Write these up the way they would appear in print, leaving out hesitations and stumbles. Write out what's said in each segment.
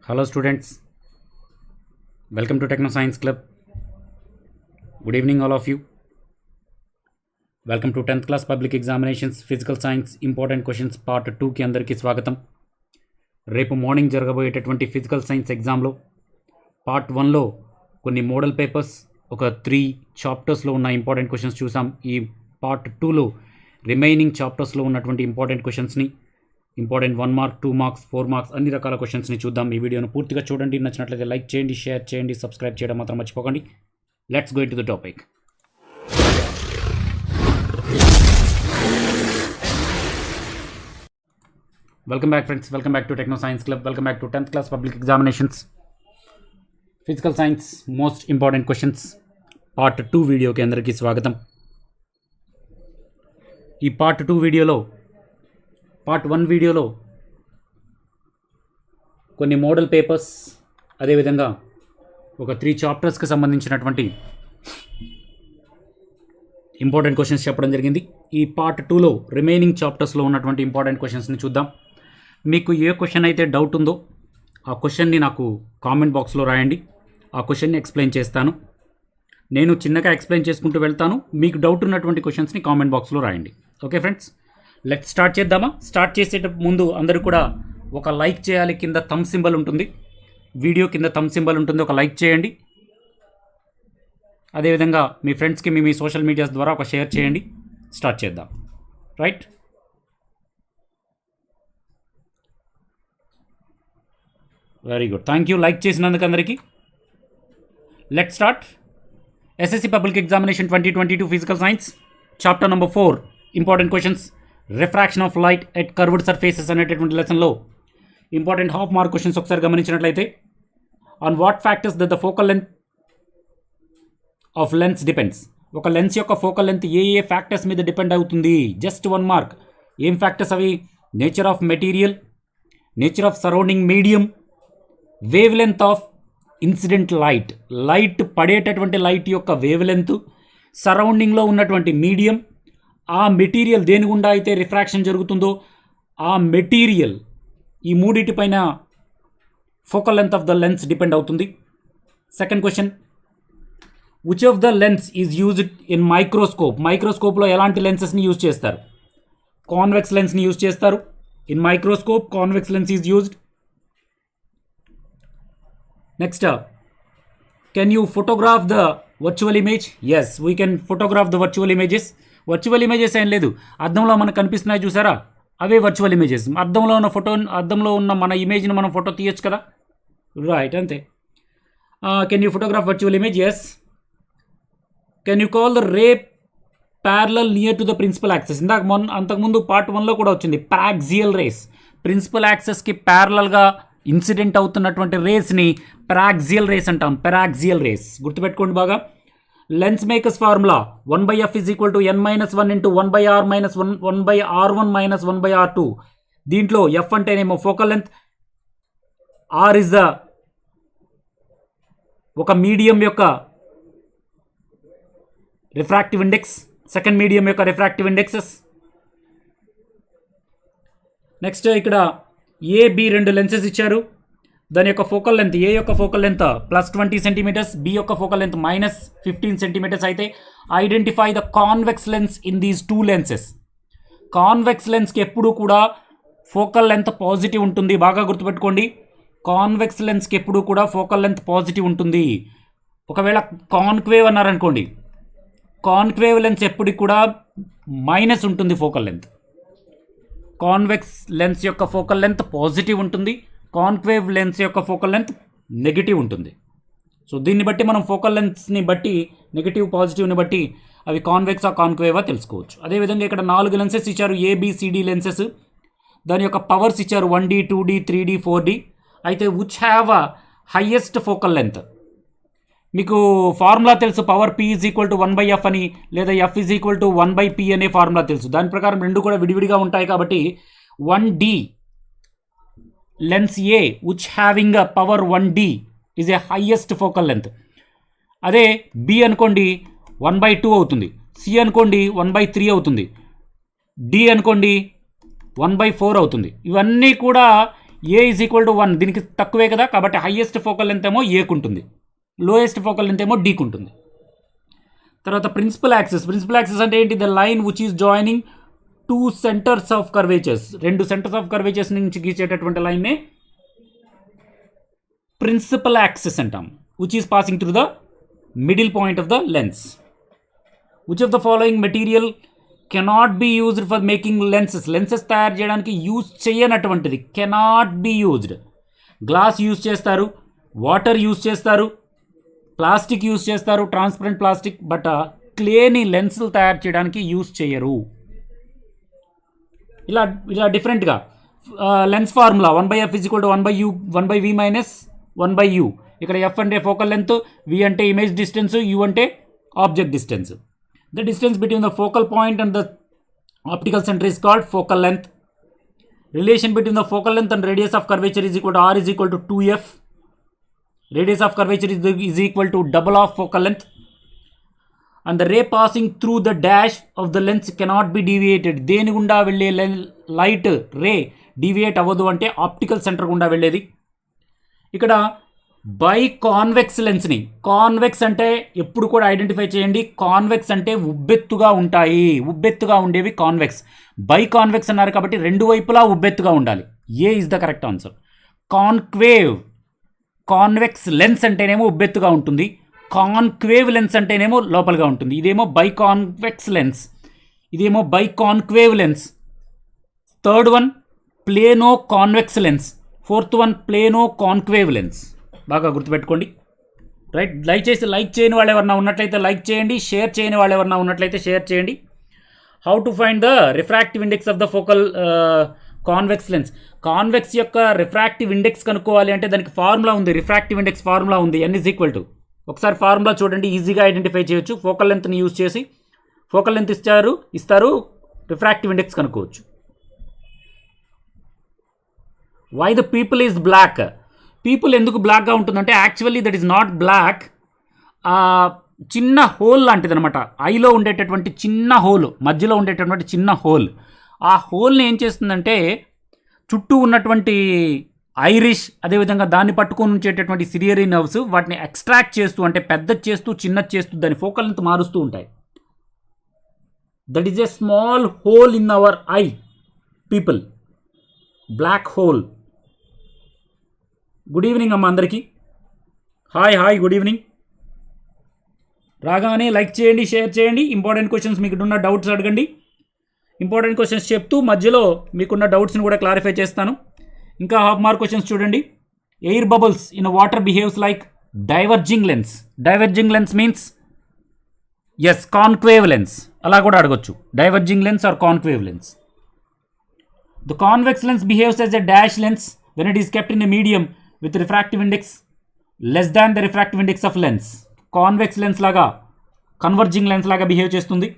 Hello students, welcome to Techno Science Club. Good evening all of you. Welcome to 10th class public examinations physical science important questions part 2 కి అందరికీ స్వాగతం. రేపు morning జరగబోయేటటువంటి physical science ఎగ్జామ్లో part 1లో కొన్ని model papers ఒక 3 చాప్టర్స్లో ఉన్న important questions చూసాం. ఈ పార్ట్ 2లో రిమైనింగ్ చాప్టర్స్లో ఉన్నటువంటి ఇంపార్టెంట్ క్వశ్చన్స్ని ఇంపార్టెంట్ 1 మార్క్ 2 మార్క్స్ 4 మార్క్స్ అన్ని రకాల క్వశ్చన్స్ని చూద్దాం. ఈ వీడియోను పూర్తిగా చూడండి. నచ్చినట్లయితే లైక్ చేయండి, షేర్ చేయండి, సబ్స్క్రైబ్ చేయడం మాత్రం మర్చిపోకండి. Let's go into the topic. Welcome back friends, welcome back to techno science club, welcome back to 10th class public examinations physical science most important questions part 2 వీడియోకి అందరికీ స్వాగతం. ఈ పార్ట్ 2 వీడియోలో పార్ట్ 1 వీడియోలో కొన్ని మోడల్ పేపర్స్ అదేవిధంగా ఒక 3 చాప్టర్స్కి సంబంధించినటువంటి ఇంపార్టెంట్ క్వశ్చన్స్ చెప్పడం జరిగింది. ఈ పార్ట్ 2లో రిమైనింగ్ చాప్టర్స్లో ఉన్నటువంటి ఇంపార్టెంట్ క్వశ్చన్స్ని చూద్దాం. మీకు ఏ క్వశ్చన్ అయితే డౌట్ ఉందో ఆ క్వశ్చన్ని నాకు కామెంట్ బాక్స్లో రాయండి. ఆ క్వశ్చన్ని ఎక్స్ప్లెయిన్ చేస్తాను. నేను చిన్నగా ఎక్స్ప్లెయిన్ చేసుకుంటూ వెళ్తాను. మీకు డౌట్ ఉన్నటువంటి క్వశ్చన్స్ని కామెంట్ బాక్స్లో రాయండి. ఓకే ఫ్రెండ్స్, లెట్ స్టార్ట్ చేద్దామా. స్టార్ట్ చేసే ముందు అందరూ కూడా ఒక లైక్ చేయాలి. కింద థమ్ సింబల్ ఉంటుంది, వీడియో కింద థమ్ సింబల్ ఉంటుంది, ఒక లైక్ చేయండి. అదేవిధంగా మీ ఫ్రెండ్స్కి మీ సోషల్ మీడియాస్ ద్వారా ఒక షేర్ చేయండి. స్టార్ట్ చేద్దాం. Right, very good, thank you like చేసినందుకు అందరికీ. Let start. SSC public examination 2022 physical science chapter number 4 important questions refraction of light at curved surfaces అనేటటువంటి లెసన్లో ఇంపార్టెంట్ హాఫ్ మార్క్ క్వశ్చన్స్ ఒకసారి గమనించినట్లయితే, on what factors the focal length of lens depends. ఒక lens యొక్క focal length ఏ ఏ factors మీద depend అవుతుంది? Just 1 mark. ఏం factors అవి? Nature of material, nature of surrounding medium, wavelength of incident light, light పడేటటువంటి light యొక్క wavelength, సరౌండింగ్లో ఉన్నటువంటి మీడియం, ఆ మెటీరియల్ దేని గుండా అయితే రిఫ్రాక్షన్ జరుగుతుందో ఆ మెటీరియల్, ఈ మూడింటిపైన focal length of the lens depend అవుతుంది. Second question, which of the lens is used in microscope. మైక్రోస్కోప్లో ఎలాంటి లెన్సెస్ని యూజ్ చేస్తారు? కాన్వెక్స్ లెన్స్ని యూజ్ చేస్తారు. In microscope convex lens is used. Next, can you photograph the virtual image? Yes, we can photograph the virtual images. Virtual images ఏం లేదు, అద్దంలో మనకు కనిపిస్తున్నాయి చూసారా, అవే వర్చువల్ ఇమేజెస్. అద్దంలో ఉన్న అద్దంలో ఉన్న మన ఇమేజ్ని మనం ఫోటో తీయచ్చు కదా, రైట్, అంతే. Can you photograph virtual image? Yes. Can you call the ray parallel near to the principal axis. అంతకుముందు పార్ట్ 1లో కూడా వచ్చింది, పారాక్సియల్ రేస్. ప్రిన్సిపల్ యాక్సెస్కి ప్యారలల్గా ఇన్సిడెంట్ అవుతున్నటువంటి రేస్ని పారాక్సియల్ రేస్ అంటాం. పారాక్సియల్ రేస్ గుర్తుపెట్టుకోండి బాగా. Lens makers formula 1/f = n-1 × 1/r - 1/r1 - 1/r2. దీంట్లో f అంటేనేమో focal length, r is the ఒక మీడియం యొక్క రిఫ్రాక్టివ్ ఇండెక్స్, సెకండ్ మీడియం యొక్క రిఫ్రాక్టివ్ ఇండెక్సెస్. నెక్స్ట్ ఇక్కడ AB 2 లెన్సెస్ ఇచ్చారు. దాని యొక్క ఫోకల్ లెంత్, ఏ యొక్క ఫోకల్ లెంత్ +20 సెంటీమీటర్స్, బి యొక్క ఫోకల్ లెంత్ -15 సెంటీమీటర్స్ అయితే identify the convex lens in these 2 lenses. Convex లెన్స్కి ఎప్పుడు కూడా ఫోకల్ లెంత్ పాజిటివ్ ఉంటుంది, బాగా గుర్తుపెట్టుకోండి. కాన్వెక్స్ లెన్స్కి ఎప్పుడు కూడా ఫోకల్ లెంత్ పాజిటివ్ ఉంటుంది. ఒకవేళ కాన్క్వేవ్ అన్నారనుకోండి, కాన్క్వేవ్ లెన్స్ ఎప్పటికి కూడా మైనస్ ఉంటుంది ఫోకల్ లెంత్. కాన్వెక్స్ లెన్స్ యొక్క ఫోకల్ లెంత్ పాజిటివ్ ఉంటుంది, కాన్క్వేవ్ లెన్స్ యొక్క ఫోకల్ లెంత్ నెగిటివ్ ఉంటుంది. సో దీన్ని బట్టి మనం ఫోకల్ లెన్స్ని బట్టి నెగిటివ్ పాజిటివ్ని బట్టి అవి కాన్వెక్సా కాన్క్వేవా తెలుసుకోవచ్చు. అదేవిధంగా ఇక్కడ 4 లెన్సెస్ ఇచ్చారు, ABCD లెన్సెస్. దాని యొక్క పవర్స్ ఇచ్చారు 1D 2D 3D 4D. అయితే which have a highest focal length? మీకు ఫార్ములా తెలుసు, పవర్ P = 1/f అని, లేదా F = 1/p అనే ఫార్ములా తెలుసు. దాని ప్రకారం రెండు కూడా విడివిడిగా ఉంటాయి కాబట్టి 1D lens A which having a power 1D is a highest focal length. అదే B అనుకోండి 1/2 అవుతుంది, C అనుకోండి 1/3 అవుతుంది, D అనుకోండి 1/4 అవుతుంది. ఇవన్నీ కూడా ఏ ఈజ్ ఈక్వల్ టు 1, దీనికి తక్కువే కదా, కాబట్టి హైయెస్ట్ ఫోకల్ లెంత్ ఏమో ఏకు ఉంటుంది, లోయెస్ట్ ఫోకల్ లెంత్ ఏమో డీకు ఉంటుంది. తర్వాత ప్రిన్సిపల్ యాక్సిస్ అంటే ఏంటి? The line which is joining 2 centres of curvatures, 2 centres of curvatures నుంచి గీచేటటువంటి లైన్నే ప్రిన్సిపల్ యాక్సిస్ అంటాం. Which is passing through the middle point of the lens. Which of the following material cannot be used for making lenses తయారు చేయడానికి use చేయనటువంటిది, cannot be used. Glass use చేస్తారు, water use చేస్తారు, plastic use చేస్తారు, transparent plastic, but క్లేని లెన్సులు తయారు చేయడానికి యూజ్ చేయరు. ఇలా డిఫరెంట్గా lens formula 1/f = 1/u 1/v - 1/u. ఇక్కడ ఎఫ్ అంటే ఫోకల్ లెంత్, వి అంటే ఇమేజ్ డిస్టెన్స్, యూ అంటే object distance. The distance between the focal point and the optical centre is called focal length. Relation between the focal length and radius of curvature is equal to r is equal to 2f. Radius of curvature is equal to double of focal length, and the ray passing through the dash of the lens cannot be deviated. దేని గుండా వెళ్ళే light ray deviate అవ్వదు అంటే optical centre గుండా వెళ్ళేది. ఇక్కడ by convex లెన్స్ని, convex అంటే ఎప్పుడు కూడా ఐడెంటిఫై చేయండి, కాన్వెక్స్ అంటే ఉబ్బెత్తుగా ఉంటాయి, ఉబ్బెత్తుగా ఉండేవి కాన్వెక్స్. బై కాన్వెక్స్ అన్నారు కాబట్టి రెండు వైపులా ఉబ్బెత్తుగా ఉండాలి. A is the correct answer. Convex lens అంటేనేమో ఉబ్బెత్తుగా ఉంటుంది, కాన్క్వేవ్ లెన్స్ అంటేనేమో లోపలగా ఉంటుంది. ఇదేమో బై కాన్వెక్స్ లెన్స్, ఇదేమో biconcave lens. Third one plano convex lens, fourth one plano concave lens. బాగా గుర్తుపెట్టుకోండి. రైట్, దయచేసి లైక్ చేయని వాళ్ళు ఎవరన్నా ఉన్నట్లయితే లైక్ చేయండి, షేర్ చేయని వాళ్ళు ఎవరన్నా ఉన్నట్లయితే షేర్ చేయండి. How to find the refractive index of the focal convex lens. Convex యొక్క రిఫ్రాక్టివ్ ఇండెక్స్ కనుక్కోవాలి అంటే దానికి ఫార్ములా ఉంది, రిఫ్రాక్టివ్ ఇండెక్స్ ఫార్ములా ఉంది, n = ఒకసారి ఫార్ములా చూడండి, ఈజీగా ఐడెంటిఫై చేయొచ్చు. ఫోకల్ లెంత్ని యూజ్ చేసి ఫోకల్ లెంత్ ఇస్తారు, రిఫ్రాక్టివ్ ఇండెక్స్ కనుక్కోవచ్చు. Why the pupil is black. Pupil ఎందుకు బ్లాక్గా ఉంటుందంటే actually that is not black, చిన్న హోల్ లాంటిది అనమాట. ఐలో ఉండేటటువంటి చిన్న హోల్, మధ్యలో ఉండేటటువంటి చిన్న హోల్, ఆ హోల్ని ఏం చేస్తుందంటే చుట్టూ ఉన్నటువంటి ఐరిష్, అదేవిధంగా దాన్ని పట్టుకొని ఉంచేటటువంటి సిలియరీ నర్వ్స్ వాటిని ఎక్స్ట్రాక్ట్ చేస్తూ, అంటే పెద్దది చేస్తూ చిన్నది చేస్తూ దాని ఫోకల్ లెంత్ మారుస్తూ ఉంటాయి. That is a small hole in our eye pupil, black hole. Good evening అమ్మ అందరికీ. Hi good evening. రాగానే లైక్ చేయండి, షేర్ చేయండి. ఇంపార్టెంట్ క్వశ్చన్స్, మీకున్న డౌట్స్ అడగండి. ఇంపార్టెంట్ క్వశ్చన్స్ చెప్తూ మధ్యలో మీకున్న డౌట్స్ని కూడా క్లారిఫై చేస్తాను. ఇంకా హాఫ్ మార్క్ క్వశ్చన్స్ చూడండి. Air bubbles in water behaves like diverging lens. Diverging lens means is concave lens, అలా కూడా అడగొచ్చు. Diverging lens or concave lens. The convex lens behaves as a dash lens when it is kept in a medium with refractive index less than the refractive index of lens. Convex lens లాగా converging lens లాగా behave చేస్తుంది.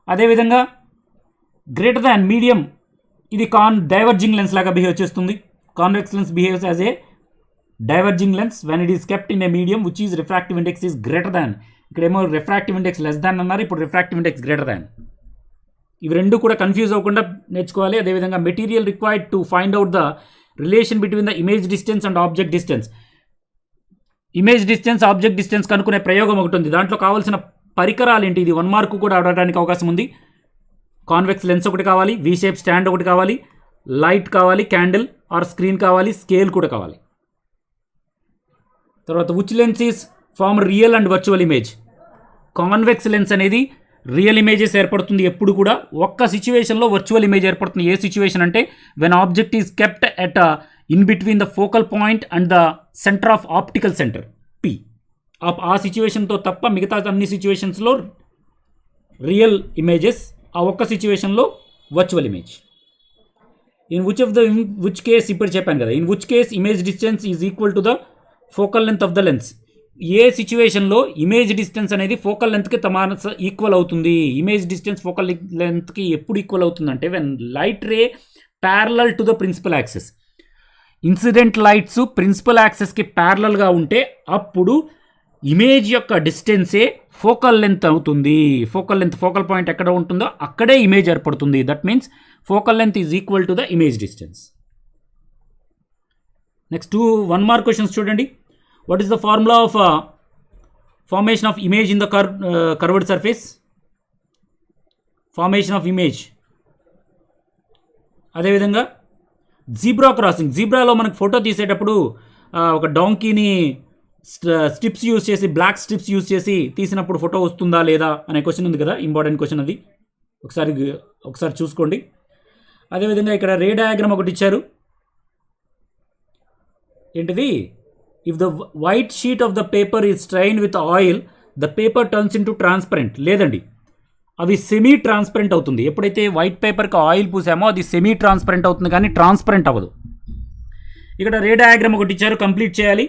అదేవిధంగా greater than medium, ఇది diverging lens లాగా behave చేస్తుంది. Convex lens behaves as a diverging lens when it is kept in a medium which is refractive index is greater than. ఇక్కడేమో refractive index less than అన్నారు, ఇప్పుడు refractive index greater than. ఇవి రెండు కూడా confuse అవ్వకుండా నేర్చుకోవాలి. అదేవిధంగా material required to find out the relation between the image distance and object distance. Image distance, object distance కనుక్కునే ప్రయోగం ఒకటి ఉంది. దాంట్లో కావాల్సిన పరికరాలు ఏంటి? ఇది 1 మార్కు కూడా అడగడానికి అవకాశం ఉంది. కాన్వెక్స్ లెన్స్ ఒకటి కావాలి, వి షేప్ స్టాండ్ ఒకటి కావాలి, లైట్ కావాలి, క్యాండిల్ ఆర్ స్క్రీన్ కావాలి, స్కేల్ కూడా కావాలి. తర్వాత which lens is form real and virtual image. Convex lens అనేది రియల్ ఇమేజెస్ ఏర్పడుతుంది ఎప్పుడు కూడా. ఒక్క సిచ్యువేషన్లో వర్చువల్ ఇమేజ్ ఏర్పడుతుంది. ఏ సిచ్యువేషన్ అంటే when object is kept at in between the focal point and the centre of optical centre P. ఆ సిచ్యువేషన్తో తప్ప మిగతా అన్ని సిచ్యువేషన్స్లో రియల్ ఇమేజెస్, ఆ ఒక్క సిచ్యువేషన్లో వర్చువల్ ఇమేజ్. విచ్ కేస్ ఇప్పుడు చెప్పాను కదా, in which case image distance is equal to the focal length of the lens. ఏ సిచ్యువేషన్లో ఇమేజ్ డిస్టెన్స్ అనేది ఫోకల్ లెంత్కి ఈక్వల్ అవుతుంది. ఇమేజ్ డిస్టెన్స్ ఫోకల్ లెంత్కి ఎప్పుడు ఈక్వల్ అవుతుందంటే when light ray parallel to the principal axis. Incident lights principal యాక్సిస్కి ప్యారలల్గా ఉంటే అప్పుడు ఇమేజ్ యొక్క డిస్టెన్సే ఫోకల్ లెంత్ అవుతుంది. ఫోకల్ లెంత్, ఫోకల్ పాయింట్ ఎక్కడ ఉంటుందో అక్కడే ఇమేజ్ ఏర్పడుతుంది. That means focal length is equal to the image distance. Next 1 mark questions చూడండి. What is the formula of formation of image in the curved surface? Formation of image. అదేవిధంగా zebra crossing. జీబ్రాలో మనకు photo తీసేటప్పుడు ఒక డాంకీని strips use చేసి, black strips use చేసి తీసినప్పుడు ఫోటో వస్తుందా లేదా అనే క్వశ్చన్ ఉంది కదా, ఇంపార్టెంట్ క్వశ్చన్ అది. ఒకసారి చూసుకోండి. అదేవిధంగా ఇక్కడ రే డయాగ్రామ్ ఒకటి ఇచ్చారు. ఏంటిది? If the white sheet of the paper is strain with oil the paper turns in to transparent. లేదండి, అవి సెమీ ట్రాన్స్పరెంట్ అవుతుంది. ఎప్పుడైతే వైట్ పేపర్కి ఆయిల్ పూసామో అది సెమీ ట్రాన్స్పరెంట్ అవుతుంది, కానీ ట్రాన్స్పరెంట్ అవ్వదు. ఇక్కడ రే డయాగ్రామ్ ఒకటి ఇచ్చారు, కంప్లీట్ చేయాలి.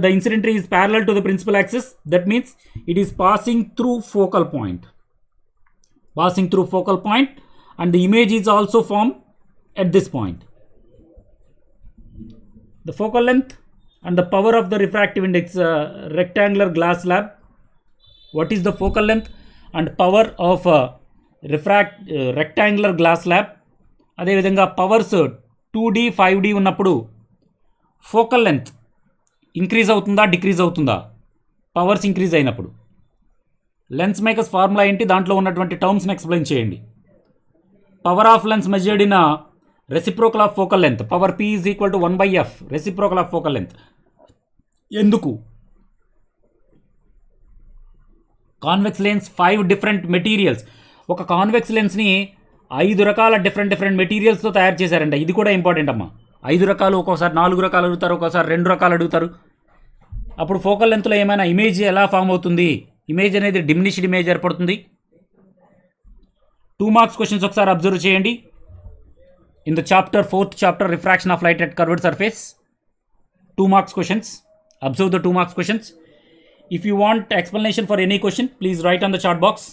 The incident ray is parallel to the principal axis. That means it is passing through focal point. Passing through focal point, and the image is also formed at this point. The focal length and the power of the refractive index, rectangular glass slab. What is the focal length and power of rectangular glass slab? అదే విధంగా powers 2D 5D ఉన్నప్పుడు focal length increase అవుతుందా, decrease అవుతుందా? Powers increase అయినప్పుడు. Lens makers formula ఏంటి? దాంట్లో ఉన్నటువంటి టర్మ్స్ని ఎక్స్ప్లెయిన్ చేయండి. Power of lens measured in reciprocal of focal length. Power P is equal to 1/f reciprocal of focal length. ఎందుకు? Convex lens 5 different materials. ఒక కాన్వెక్స్ లెన్స్ని 5 రకాల డిఫరెంట్ మెటీరియల్స్తో తయారు చేశారంట. ఇది కూడా ఇంపార్టెంట్ అమ్మా. 5 రకాలు, ఒక్కోసారి 4 రకాలు అడుగుతారు, ఒక్కోసారి 2 రకాలు అడుగుతారు. అప్పుడు ఫోకల్ లెంత్లో ఏమైనా ఇమేజ్ ఎలా ఫామ్ అవుతుంది? ఇమేజ్ అనేది డిమినిష్డ్ ఇమేజ్ ఏర్పడుతుంది. 2 మార్క్స్ క్వశ్చన్స్ ఒకసారి అబ్జర్వ్ చేయండి. In the chapter 4th chapter refraction of light at curved surface. 2 marks questions. Observe the 2 marks questions. If you want explanation for any question please write on the chat box.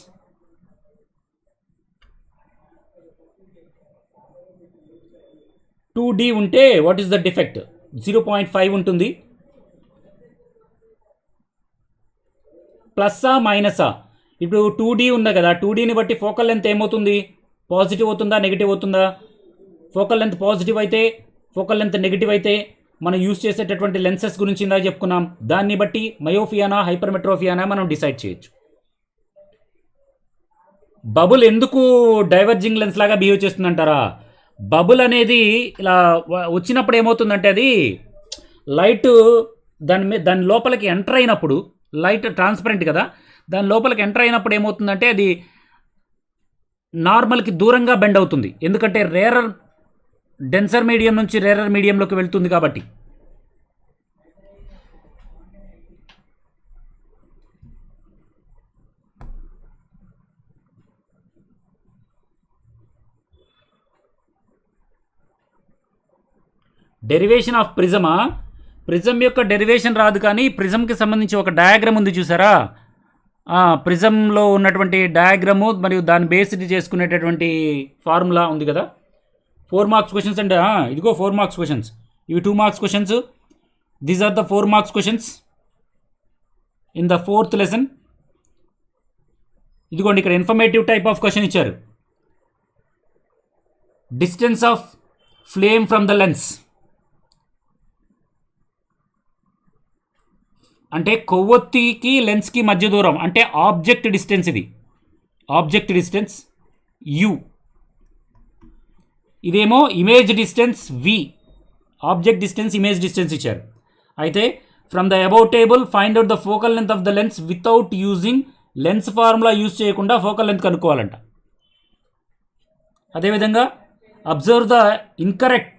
2D ఉంటే what is the defect? 0.5 ఉంటుంది. ప్లస్సా మైనసా? ఇప్పుడు 2D ఉంది కదా, 2Dని బట్టి focal length ఏమవుతుంది? Positive అవుతుందా, negative అవుతుందా? Focal length positive అయితే, ఫోకల్ లెంత్ నెగిటివ్ అయితే మనం యూజ్ చేసేటటువంటి లెన్సెస్ గురించి ఇందాక చెప్పుకున్నాం. దాన్ని బట్టి మయోఫియానా, హైపర్మెట్రోఫియానా మనం డిసైడ్ చేయొచ్చు. బబుల్ ఎందుకు డైవర్జింగ్ లెన్స్ లాగా బిహేవ్ చేస్తుందంటారా? బబుల్ అనేది ఇలా వచ్చినప్పుడు ఏమవుతుందంటే, అది లైట్ దాని లోపలికి ఎంటర్ అయినప్పుడు, లైట్ ట్రాన్స్పరెంట్ కదా, దాని లోపలికి ఎంటర్ అయినప్పుడు ఏమవుతుందంటే అది నార్మల్కి దూరంగా బెండ్ అవుతుంది. ఎందుకంటే రేరర్ డెన్సర్ మీడియం నుంచి రేరర్ మీడియంలోకి వెళ్తుంది కాబట్టి. డెరివేషన్ ఆఫ్ ప్రిజమా? ప్రిజం యొక్క డెరివేషన్ రాదు, కానీ ప్రిజంకి సంబంధించి ఒక డయాగ్రామ్ ఉంది చూసారా? ప్రిజంలో ఉన్నటువంటి డయాగ్రాము మరియు దాన్ని బేస్డ్ చేసుకునేటటువంటి ఫార్ములా ఉంది కదా. 4 మార్క్స్ క్వశ్చన్స్ అంటే ఇదిగో 4 మార్క్స్ క్వశ్చన్స్. ఇవి 2 marks questions. These are the 4 marks questions in the 4th lesson. ఇదిగోండి, ఇక్కడ ఇన్ఫర్మేటివ్ టైప్ ఆఫ్ క్వశ్చన్ ఇచ్చారు. Distance of flame from the lens అంటే కొవ్వొత్తికి లెన్స్కి మధ్య దూరం, అంటే ఆబ్జెక్ట్ డిస్టెన్స్. ఇది ఆబ్జెక్ట్ డిస్టెన్స్ యు, ఇదేమో image distance v. Object distance, image distance ఇచ్చారు. అయితే from the above table find out the focal length of the lens without using lens formula use చేయకుండా ఫోకల్ లెంత్ కనుక్కోవాలంట. అదేవిధంగా observe the incorrect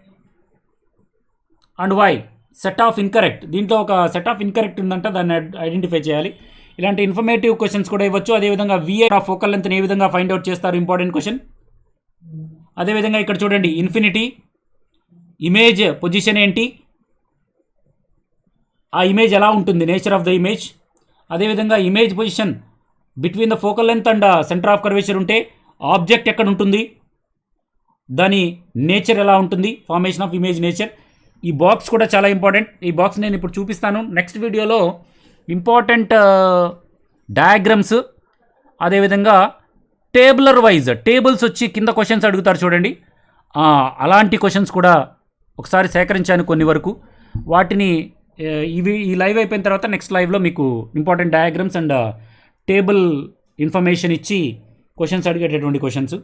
and why. Set of incorrect, దీంట్లో ఒక set of incorrect ఉందంట, దాన్ని identify చేయాలి. ఇలాంటి informative questions కూడా ఇవ్వచ్చు. అదేవిధంగా విఏ ఆఫ్ ఫోకల్ లెంత్ని ఏ విధంగా ఫైండ్ అవుట్ చేస్తారు, ఇంపార్టెంట్ క్వశ్చన్. అదేవిధంగా ఇక్కడ చూడండి, ఇన్ఫినిటీ ఇమేజ్ పొజిషన్ ఏంటి, ఆ ఇమేజ్ ఎలా ఉంటుంది, నేచర్ ఆఫ్ ద ఇమేజ్. అదేవిధంగా image position between the focal length and centre of curvature ఉంటే ఆబ్జెక్ట్ ఎక్కడ ఉంటుంది, దాని నేచర్ ఎలా ఉంటుంది, ఫార్మేషన్ ఆఫ్ ఇమేజ్ నేచర్. ఈ బాక్స్ కూడా చాలా ఇంపార్టెంట్. ఈ బాక్స్ నేను ఇప్పుడు చూపిస్తాను. నెక్స్ట్ వీడియోలో ఇంపార్టెంట్ డయాగ్రమ్స్, అదేవిధంగా టేబులర్ వైజ్ టేబుల్స్ వచ్చి కింద క్వశ్చన్స్ అడుగుతారు చూడండి, అలాంటి క్వశ్చన్స్ కూడా ఒకసారి సేకరించాను కొన్ని వరకు. వాటిని ఈ లైవ్ అయిపోయిన తర్వాత నెక్స్ట్ లైవ్లో మీకు important diagrams and table information ఇచ్చి క్వశ్చన్స్ అడిగేటటువంటి క్వశ్చన్స్.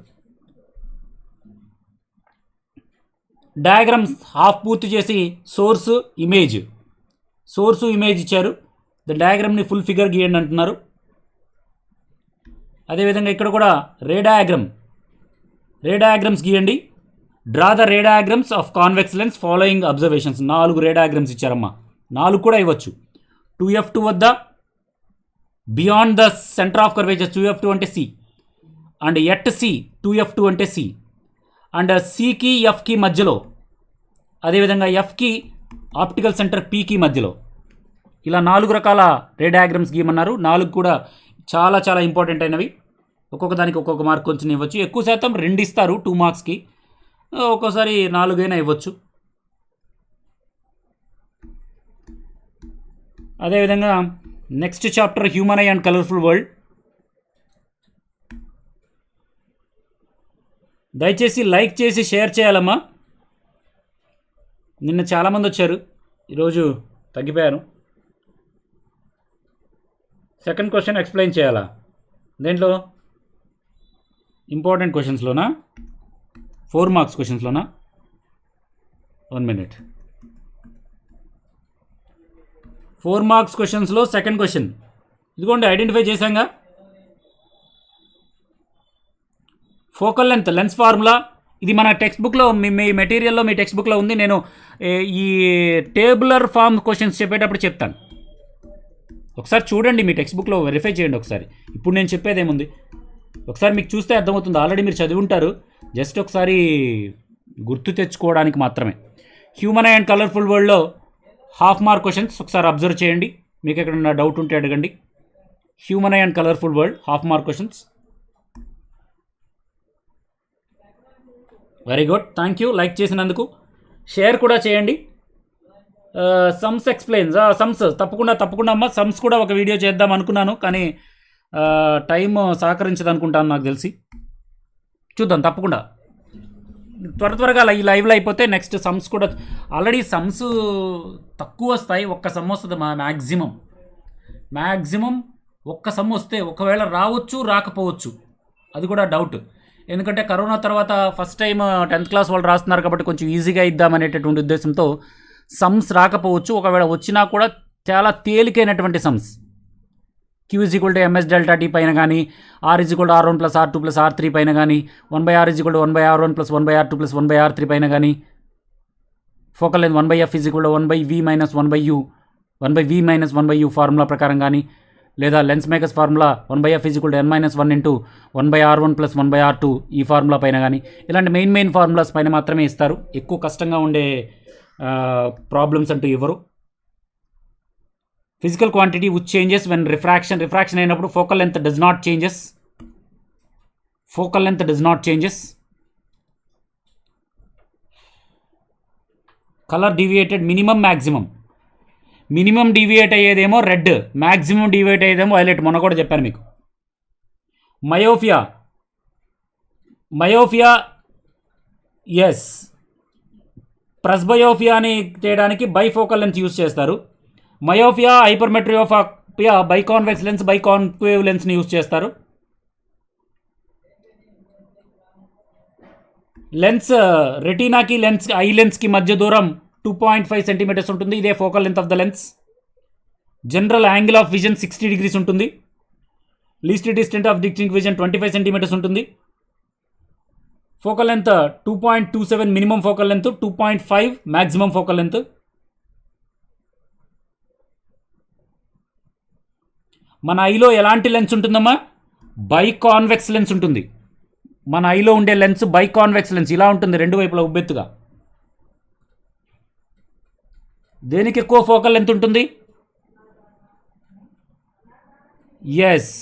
డయాగ్రమ్స్ హాఫ్ పూర్తి చేసి సోర్సు ఇమేజ్ ఇచ్చారు. ద డయాగ్రామ్ని ఫుల్ ఫిగర్ గీయండి అంటున్నారు. అదేవిధంగా ఇక్కడ కూడా రే డయాగ్రమ్స్ గీయండి. Draw the ray diagrams of convex lens following observations. 4 ray diagrams ఇచ్చారమ్మా, 4 కూడా ఇవ్వచ్చు. 2F2 వద్ద beyond the centre of curvature 2F2 అంటే C, and at C 2F2 అంటే సి, అండ్ సికి ఎఫ్కి మధ్యలో, అదేవిధంగా ఎఫ్కి ఆప్టికల్ సెంటర్ పీకి మధ్యలో, ఇలా 4 రకాల రే డయాగ్రమ్స్ గీయమన్నారు. 4 కూడా చాలా చాలా ఇంపార్టెంట్ అయినవి. ఒక్కొక్క దానికి ఒక్కొక్క మార్క్ కొంచెం ఇవ్వచ్చు. ఎక్కువ శాతం 2 ఇస్తారు 2 మార్క్స్కి, ఒక్కోసారి 4 అయినా ఇవ్వచ్చు. అదేవిధంగా next chapter human I and colourful world. దయచేసి లైక్ చేసి షేర్ చేయాలమ్మా. నిన్న చాలామంది వచ్చారు, ఈరోజు తగ్గిపోయాను. సెకండ్ క్వశ్చన్ ఎక్స్ప్లెయిన్ చేయాలా? దేంట్లో? ఇంపార్టెంట్ క్వశ్చన్స్లోనా? 4 మార్క్స్ క్వశ్చన్స్లోనా? 1 minute. 4 మార్క్స్ క్వశ్చన్స్లో సెకండ్ క్వశ్చన్ ఇదిగోండి, ఐడెంటిఫై చేశాంగా. Focal lens formula. ఇది మన టెక్స్ట్ బుక్లో, మీ మెటీరియల్లో, మీ టెక్స్ట్ బుక్లో ఉంది. నేను ఈ టేబులర్ ఫార్మ్ క్వశ్చన్స్ చెప్పేటప్పుడు చెప్తాను. ఒకసారి చూడండి, మీ టెక్స్ట్ బుక్లో వెరిఫై చేయండి ఒకసారి. ఇప్పుడు నేను చెప్పేదేముంది, ఒకసారి మీకు చూస్తే అర్థమవుతుంది. ఆల్రెడీ మీరు చదివి ఉంటారు, జస్ట్ ఒకసారి గుర్తు తెచ్చుకోవడానికి మాత్రమే. హ్యూమన్ ఐ అండ్ కలర్ఫుల్ వరల్డ్లో హాఫ్ మార్క్ క్వశ్చన్స్ ఒకసారి అబ్జర్వ్ చేయండి. మీకు ఎక్కడన్నా డౌట్ ఉంటే అడగండి. Human I and colourful world half mark questions. Very good, thank you like చేసినందుకు. షేర్ కూడా చేయండి. సమ్స్ ఎక్స్ప్లెయిన్స్, సమ్స్ తప్పకుండా అమ్మ. సమ్స్ కూడా ఒక వీడియో చేద్దాం అనుకున్నాను, కానీ టైం సహకరించదు అనుకుంటాను నాకు తెలిసి. చూద్దాం తప్పకుండా. త్వరగా ఈ లైవ్లో అయిపోతే నెక్స్ట్ సమ్స్ కూడా. ఆల్రెడీ సమ్స్ తక్కువ వస్తాయి, ఒక్క సమ్ వస్తుంది మ్యాక్సిమం ఒక్క సమ్ వస్తే, ఒకవేళ రావచ్చు రాకపోవచ్చు, అది కూడా డౌట్. ఎందుకంటే కరోనా తర్వాత ఫస్ట్ టైం 10th క్లాస్ వాళ్ళు రాస్తున్నారు కాబట్టి కొంచెం ఈజీగా ఇద్దామనేటటువంటి ఉద్దేశంతో సమ్స్ రాకపోవచ్చు. ఒకవేళ వచ్చినా కూడా చాలా తేలికైనటువంటి sums. Q = MS delta T పైన కానీ, R = R1 + R2 + R3 పైన కానీ, 1/R = 1/R1 + 1/R2 + 1/R3 పైన కానీ, focal length 1/F = 1/V - 1/U formula ప్రకారం కానీ, లేదా lens makers formula 1/F = n-1 × 1/R1 + 1/R2 ఈ ఫార్ములా పైన కానీ, ఇలాంటి మెయిన్ ఫార్ములాస్ పైన మాత్రమే ఇస్తారు. ఎక్కువ కష్టంగా ఉండే ప్రాబ్లమ్స్ అంటూ ఇవ్వరు. Physical quantity which changes when refraction అయినప్పుడు focal length does not changes. Colour deviated minimum deviate అయ్యేదేమో రెడ్, మ్యాక్సిమం డీవియేట్ అయ్యేదేమో వైలెట్. మొన్న కూడా చెప్పాను మీకు. మయోఫియా ఎస్, ప్రెస్బయోఫియాని చేయడానికి బైఫోకల్ లెన్స్ యూజ్ చేస్తారు. Myopia, hypermetropia biconvex lens, biconcave లెన్స్ని యూజ్ చేస్తారు. లెన్స్ రెటీనాకి ఐ లెన్స్కి మధ్య దూరం 2.5 centimeters ఉంటుంది. ఇదే focal length of the lens. General angle of vision 60 degrees ఉంటుంది. Least distant of distinct vision 25 centimeters ఉంటుంది. Focal length 2.27 minimum focal length, 2.5 maximum focal length. మన ఐలో ఎలాంటి లెన్స్ ఉంటుందమ్మా? బైకాన్వెక్స్ లెన్స్ ఉంటుంది. మన ఐలో ఉండే లెన్స్ బైకాన్వెక్స్ లెన్స్, ఇలా ఉంటుంది, రెండు వైపులా ఉబ్బెత్తుగా. దేనికి ఎక్కువ ఫోకల్ లెంత్ ఉంటుంది? Yes,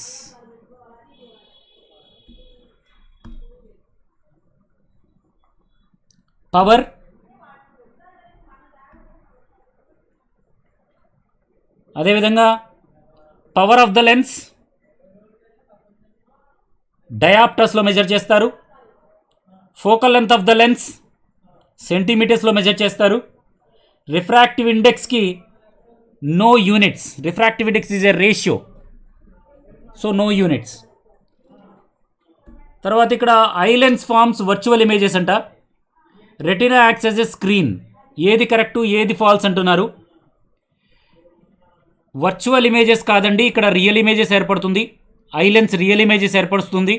power. అదేవిధంగా పవర్ ఆఫ్ ద లెన్స్ డయాప్టర్స్లో మెజర్ చేస్తారు. Focal length of the lens సెంటీమీటర్స్లో మెజర్ చేస్తారు. రిఫ్రాక్టివ్ ఇండెక్స్కి no units. Refractive index is a ratio, so no units. తర్వాత ఇక్కడ eye lens forms virtual images అంట. Retina acts as a screen. ఏది correct ఏది ఫాల్స్ అంటున్నారు? వర్చువల్ ఇమేజెస్ కాదండి, ఇక్కడ రియల్ ఇమేజెస్ ఏర్పడుతుంది. ఐ లెన్స్ రియల్ ఇమేజెస్ ఏర్పడుతుంది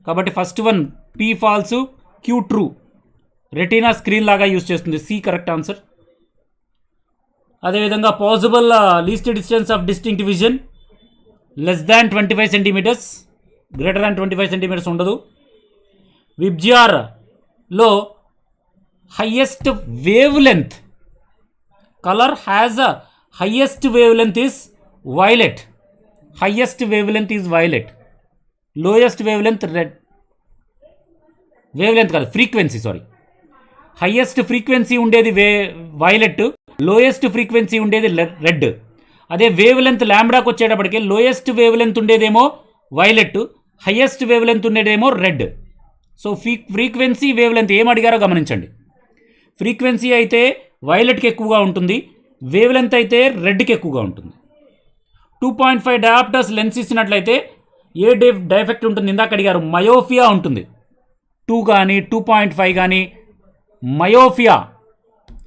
కాబట్టి first one P false, Q true. Retina screen లాగా యూజ్ చేస్తుంది, సి కరెక్ట్ ఆన్సర్. అదేవిధంగా possible least distance of distinct vision less than 25 centimetres, greater than 25 centimetres ఉండదు. విబ్జిఆర్లో highest wavelength colour has a highest wavelength is violet. Highest wavelength is violet. Lowest wavelength red. Wavelength కాదు, frequency, sorry. Highest frequency ఉండేది violet, lowest frequency ఉండేది red. అదే wavelength ల్యాంబ్డాకి వచ్చేటప్పటికి lowest wavelength ఉండేదేమో violet, highest wavelength ఉండేదేమో red. So frequency wavelength ఏం అడిగారో గమనించండి. ఫ్రీక్వెన్సీ అయితే వైలెట్కి ఎక్కువగా ఉంటుంది, వేవ్ లెంత్ అయితే రెడ్కి ఎక్కువగా ఉంటుంది. 2.5 డయాప్టర్స్ లెన్స్ ఇచ్చినట్లయితే ఏ డెఫెక్ట్ ఉంటుంది? ఇందాక అడిగారు, మయోఫియా ఉంటుంది. 2 కానీ 2.5 కానీ మయోఫియా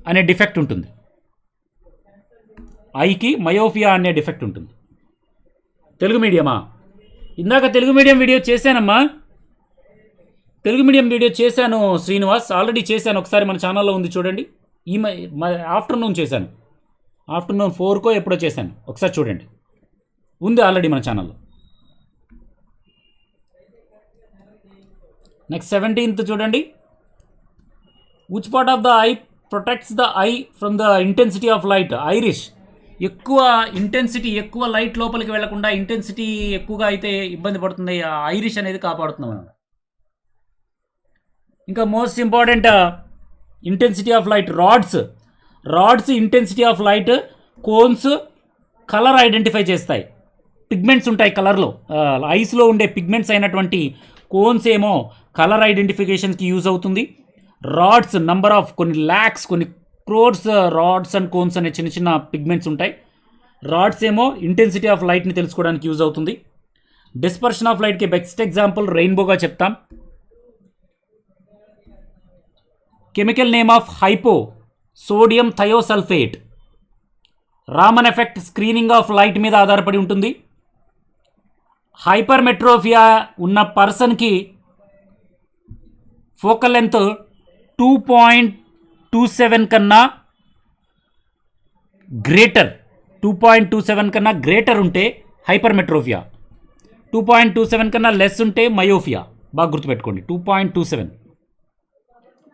అనే డిఫెక్ట్ ఉంటుంది. ఐకి మయోఫియా అనే డిఫెక్ట్ ఉంటుంది. తెలుగు మీడియమా? ఇందాక తెలుగు మీడియం వీడియో చేశానమ్మా, తెలుగు మీడియం వీడియో చేశాను శ్రీనివాస్, ఆల్రెడీ చేశాను. ఒకసారి మన ఛానల్లో ఉంది చూడండి. ఆఫ్టర్నూన్ చేశాను, ఆఫ్టర్నూన్ 4కో ఎప్పుడో చేశాను, ఒకసారి చూడండి, ఉంది ఆల్రెడీ మన ఛానల్లో. నెక్స్ట్ 17th చూడండి. Which part of the I protects the I from the intensity of light? Irish. ఎక్కువ ఇంటెన్సిటీ, ఎక్కువ లైట్ లోపలికి వెళ్లకుండా ఇంటెన్సిటీ ఎక్కువగా అయితే ఇబ్బంది పడుతుంది, ఐరిష్ అనేది కాపాడుతుంది మనం. ఇంకా most important intensity of light rods intensity of light, cones colour identify చేస్తాయి. పిగ్మెంట్స్ ఉంటాయి కలర్లో, ఐస్లో ఉండే పిగ్మెంట్స్ అయినటువంటి కోన్స్ ఏమో కలర్ ఐడెంటిఫికేషన్కి యూజ్ అవుతుంది. రాడ్స్ నంబర్ ఆఫ్ కొన్ని ల్యాక్స్, కొన్ని క్రోర్స్ రాడ్స్ అండ్ కోన్స్ అనే చిన్న చిన్న పిగ్మెంట్స్ ఉంటాయి. రాడ్స్ ఏమో ఇంటెన్సిటీ ఆఫ్ లైట్ని తెలుసుకోవడానికి యూజ్ అవుతుంది. డిస్పర్షన్ ఆఫ్ లైట్కి బెస్ట్ ఎగ్జాంపుల్ రెయిన్బోగా చెప్తాం. Chemical name of hypo sodium thiosulphate. Raman effect screening of light మీద ఆధారపడి ఉంటుంది. హైపర్మెట్రోఫియా ఉన్న పర్సన్కి ఫోకల్ లెంత్ 2.27 కన్నా గ్రేటర్, 2.27 కన్నా గ్రేటర్ ఉంటే హైపర్మెట్రోఫియా, 2.27 కన్నా లెస్ ఉంటే మయోఫియా. బాగా గుర్తుపెట్టుకోండి, 2.27.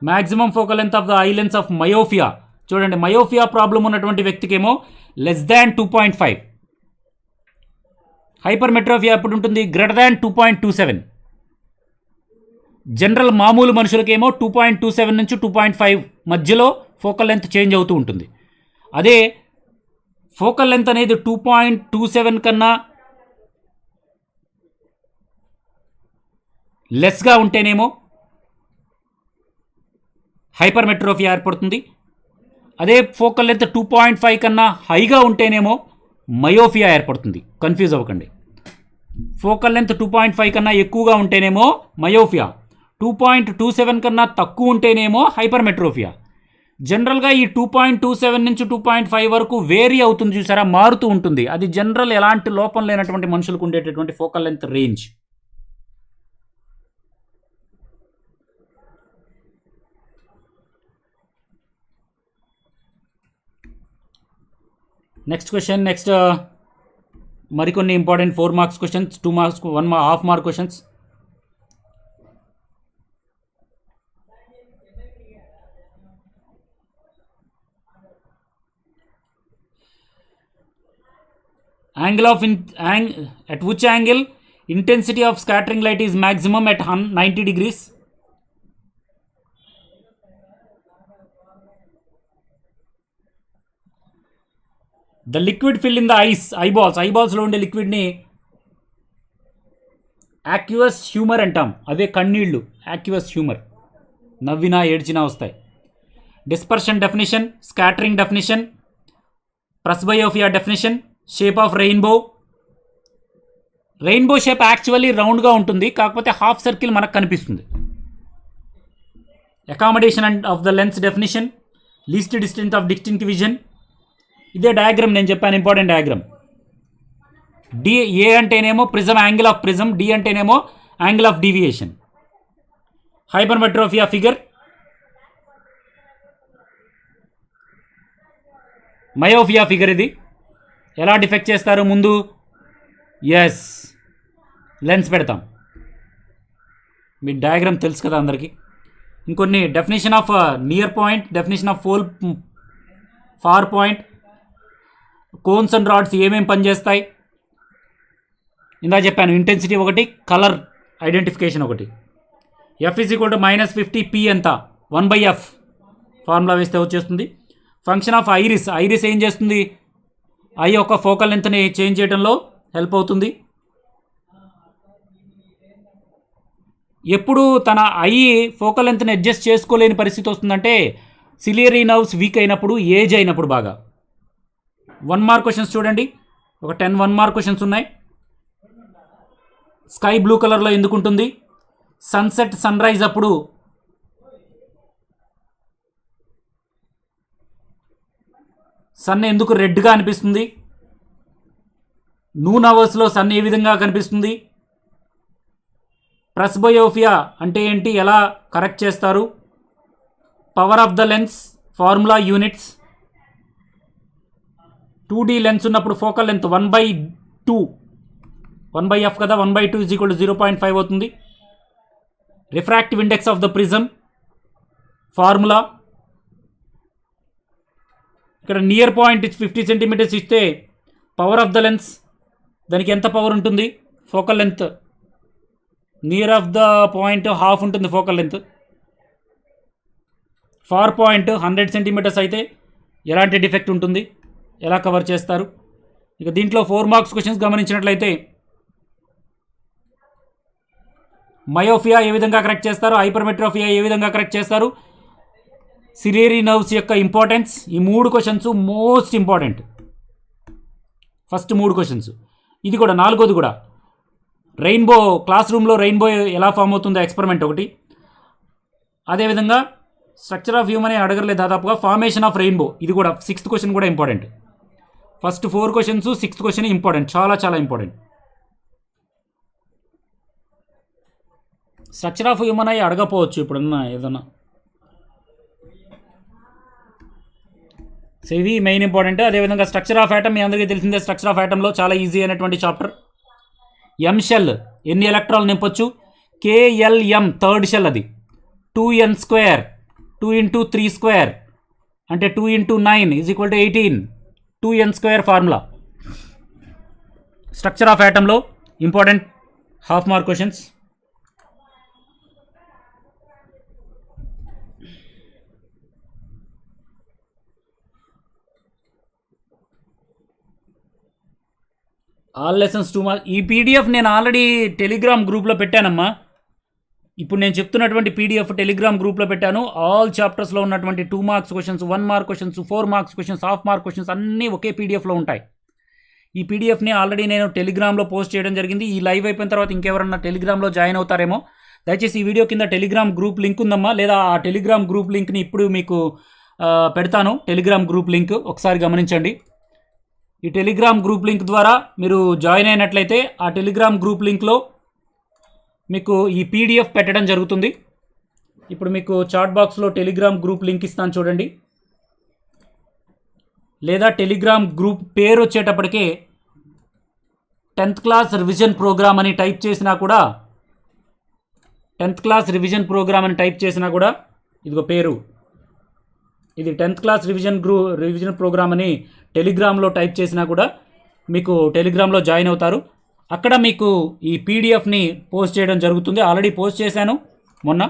Maximum focal length of the eye lens of myopia చూడండి, మయోఫియా ప్రాబ్లం ఉన్నటువంటి వ్యక్తికేమో లెస్ దాన్ 2.5. హైపర్మెట్రోఫియా ఎప్పుడు ఉంటుంది? Greater than 2.27. జనరల్ మామూలు మనుషులకేమో 2.27 నుంచి 2.5 మధ్యలో ఫోకల్ లెంత్ చేంజ్ అవుతూ ఉంటుంది. అదే ఫోకల్ లెంత్ అనేది 2.27 కన్నా లెస్గా ఉంటేనేమో హైపర్మెట్రోఫియా ఏర్పడుతుంది. అదే ఫోకల్ లెంత్ 2.5 కన్నా హైగా ఉంటేనేమో మయోఫియా ఏర్పడుతుంది. కన్ఫ్యూజ్ అవ్వకండి. ఫోకల్ లెంత్ 2.5 కన్నా ఎక్కువగా ఉంటేనేమో మయోఫియా, 2.27 కన్నా తక్కువ ఉంటేనేమో హైపర్మెట్రోఫియా. జనరల్గా ఈ 2.27 నుంచి 2.5 వరకు వేరీ అవుతుంది చూసారా, మారుతూ ఉంటుంది. అది జనరల్ ఎలాంటి లోపం లేనటువంటి మనుషులకు ఉండేటటువంటి focal length range. Next question, next మరికొన్ని important 4 marks questions, 2 marks, 1 half mark questions. Angle of at which angle intensity of scattering light is maximum at 90 degrees? The liquid fill in the ఐబాల్స్లో ఉండే లిక్విడ్ని యాక్యువస్ humour అంటాం. అదే కన్నీళ్ళు, యాక్యువస్ humour. నవ్వినా ఏడ్చినా వస్తాయి. Dispersion definition, scattering definition, presbyopia definition, shape of rainbow. Rainbow shape actually రౌండ్గా ఉంటుంది, కాకపోతే హాఫ్ సర్కిల్ మనకు కనిపిస్తుంది. Accommodation of the lens definition, least distance of distinct vision. ఇదే డయాగ్రామ్ నేను చెప్పాను, ఇంపార్టెంట్ డయాగ్రామ్. డి ఏ అంటేనేమో prism, angle of prism. D అంటేనేమో angle of deviation. Hypermetropia figure. Myopia figure. ఇది ఎలా డిఫెక్ట్ చేస్తారు? ముందు ఎస్ లెన్స్ పెడతాం. మీ డయాగ్రామ్ తెలుసు కదా అందరికీ. ఇంకొన్ని definition of near point, definition of far point, cones and rods ఏమేమి పనిచేస్తాయి ఇందా చెప్పాను. ఇంటెన్సిటీ ఒకటి, కలర్ ఐడెంటిఫికేషన్ ఒకటి. F is equal to -50, P ఎంత 1/f ఫార్ములా వేస్తే వచ్చేస్తుంది. Function of iris. ఐరిస్ ఏం చేస్తుంది? ఐ యొక్క ఫోకల్ లెంత్ని చేంజ్ చేయడంలో హెల్ప్ అవుతుంది. ఎప్పుడు తన ఐ ఫోకల్ లెంత్ని అడ్జస్ట్ చేసుకోలేని పరిస్థితి వస్తుందంటే సిలియరీ నర్వ్స్ వీక్ అయినప్పుడు, ఏజ్ అయినప్పుడు బాగా. 1 మార్క్ క్వశ్చన్స్ చూడండి, ఒక 10 1 మార్క్ క్వశ్చన్స్ ఉన్నాయి. స్కై బ్లూ కలర్లో ఎందుకు ఉంటుంది? సన్సెట్ సన్ రైజ్ అప్పుడు సన్ ఎందుకు రెడ్గా అనిపిస్తుంది? నూన్ అవర్స్లో సన్ ఏ విధంగా కనిపిస్తుంది? ప్రెస్బయోపియా అంటే ఏంటి, ఎలా కరెక్ట్ చేస్తారు? Power of the lens, formula, units. 2D lens ఉన్నప్పుడు ఫోకల్ లెంత్ 1/2, 1/f కదా, 1/2 ఈజ్ ఈక్వల్ టు 0.5 అవుతుంది. Refractive index of the prism, formula. ఇక్కడ నియర్ పాయింట్ 50 సెంటీమీటర్స్ ఇస్తే పవర్ ఆఫ్ ద లెన్స్ దానికి ఎంత పవర్ ఉంటుంది? Focal length near of the point half ఉంటుంది focal length. Far point 100 centimetres అయితే ఎలాంటి డిఫెక్ట్ ఉంటుంది, ఎలా కవర్ చేస్తారు? ఇక దీంట్లో 4 మార్క్స్ క్వశ్చన్స్ గమనించినట్లయితే మయోపియా ఏ విధంగా కరెక్ట్ చేస్తారు, హైపర్మెట్రోపియా ఏ విధంగా కరెక్ట్ చేస్తారు, సిలియరీ నర్వ్స్ యొక్క ఇంపార్టెన్స్. ఈ 3 questions most important. First 3 questions. ఇది కూడా 4వది కూడా. రెయిన్బో, క్లాస్ రూమ్లో రెయిన్బో ఎలా ఫామ్ అవుతుందో ఎక్స్పెరిమెంట్ ఒకటి. అదేవిధంగా స్ట్రక్చర్ ఆఫ్ హ్యూమన్ అడగలేదు దాదాపుగా. ఫార్మేషన్ ఆఫ్ రెయిన్బో, ఇది కూడా 6th క్వశ్చన్ కూడా important. First 4 questions, 6th question important, చాలా చాలా ఇంపార్టెంట్. స్ట్రక్చర్ ఆఫ్ హ్యూమన్ అయ్యి అడగపోవచ్చు ఇప్పుడున్న ఏదన్నా. సో ఇవి మెయిన్ ఇంపార్టెంట్. అదేవిధంగా స్ట్రక్చర్ ఆఫ్ యాటమ్ మీ అందరికీ తెలిసిందే. స్ట్రక్చర్ ఆఫ్ యాటంలో చాలా ఈజీ అయినటువంటి చాప్టర్. ఎం షెల్ ఎన్ని ఎలక్ట్రాన్లు నింపొచ్చు? కేఎల్ఎం థర్డ్ షెల్, అది 2n², 2 × 3² అంటే 2 × 9 is equal to 18, 2n² formula. Structure of యాటంలో important half mark questions. All lessons 2 marks. ఈ పీడిఎఫ్ నేను ఆల్రెడీ టెలిగ్రామ్ గ్రూప్లో పెట్టానమ్మా. ఇప్పుడు నేను చెప్తున్నటువంటి పీడిఎఫ్ టెలిగ్రామ్ గ్రూప్లో పెట్టాను. ఆల్ చాప్టర్స్లో ఉన్నటువంటి 2 marks questions, 1 mark questions, 4 marks questions, half mark questions అన్నీ ఒకే పీడిఎఫ్లో ఉంటాయి. ఈ పీడిఎఫ్ని ఆల్రెడీ నేను టెలిగ్రామ్లో పోస్ట్ చేయడం జరిగింది. ఈ లైవ్ అయిపోయిన తర్వాత ఇంకెవరన్నా టెలిగ్రామ్లో జాయిన్ అవుతారేమో. దయచేసి ఈ వీడియో కింద టెలిగ్రామ్ గ్రూప్ లింక్ ఉందమ్మా, లేదా ఆ టెలిగ్రామ్ గ్రూప్ లింక్ని ఇప్పుడు మీకు పెడతాను. టెలిగ్రామ్ గ్రూప్ లింక్ ఒకసారి గమనించండి. ఈ టెలిగ్రామ్ గ్రూప్ లింక్ ద్వారా మీరు జాయిన్ అయినట్లయితే ఆ టెలిగ్రామ్ గ్రూప్ లింక్లో మీకు ఈ పీడిఎఫ్ పెట్టడం జరుగుతుంది. ఇప్పుడు మీకు చాట్ బాక్స్లో టెలిగ్రామ్ గ్రూప్ లింక్ ఇస్తాను చూడండి. లేదా టెలిగ్రామ్ గ్రూప్ పేరు వచ్చేటప్పటికే 10th క్లాస్ రివిజన్ ప్రోగ్రామ్ అని టైప్ చేసినా కూడా, 10th క్లాస్ రివిజన్ ప్రోగ్రామ్ అని టైప్ చేసినా కూడా ఇదిగో పేరు, ఇది 10th క్లాస్ రివిజన్ ప్రోగ్రామ్ అని టెలిగ్రామ్లో టైప్ చేసినా కూడా మీకు టెలిగ్రామ్లో జాయిన్ అవుతారు. అక్కడ మీకు ఈ పీడిఎఫ్ని పోస్ట్ చేయడం జరుగుతుంది. ఆల్రెడీ పోస్ట్ చేశాను మొన్న,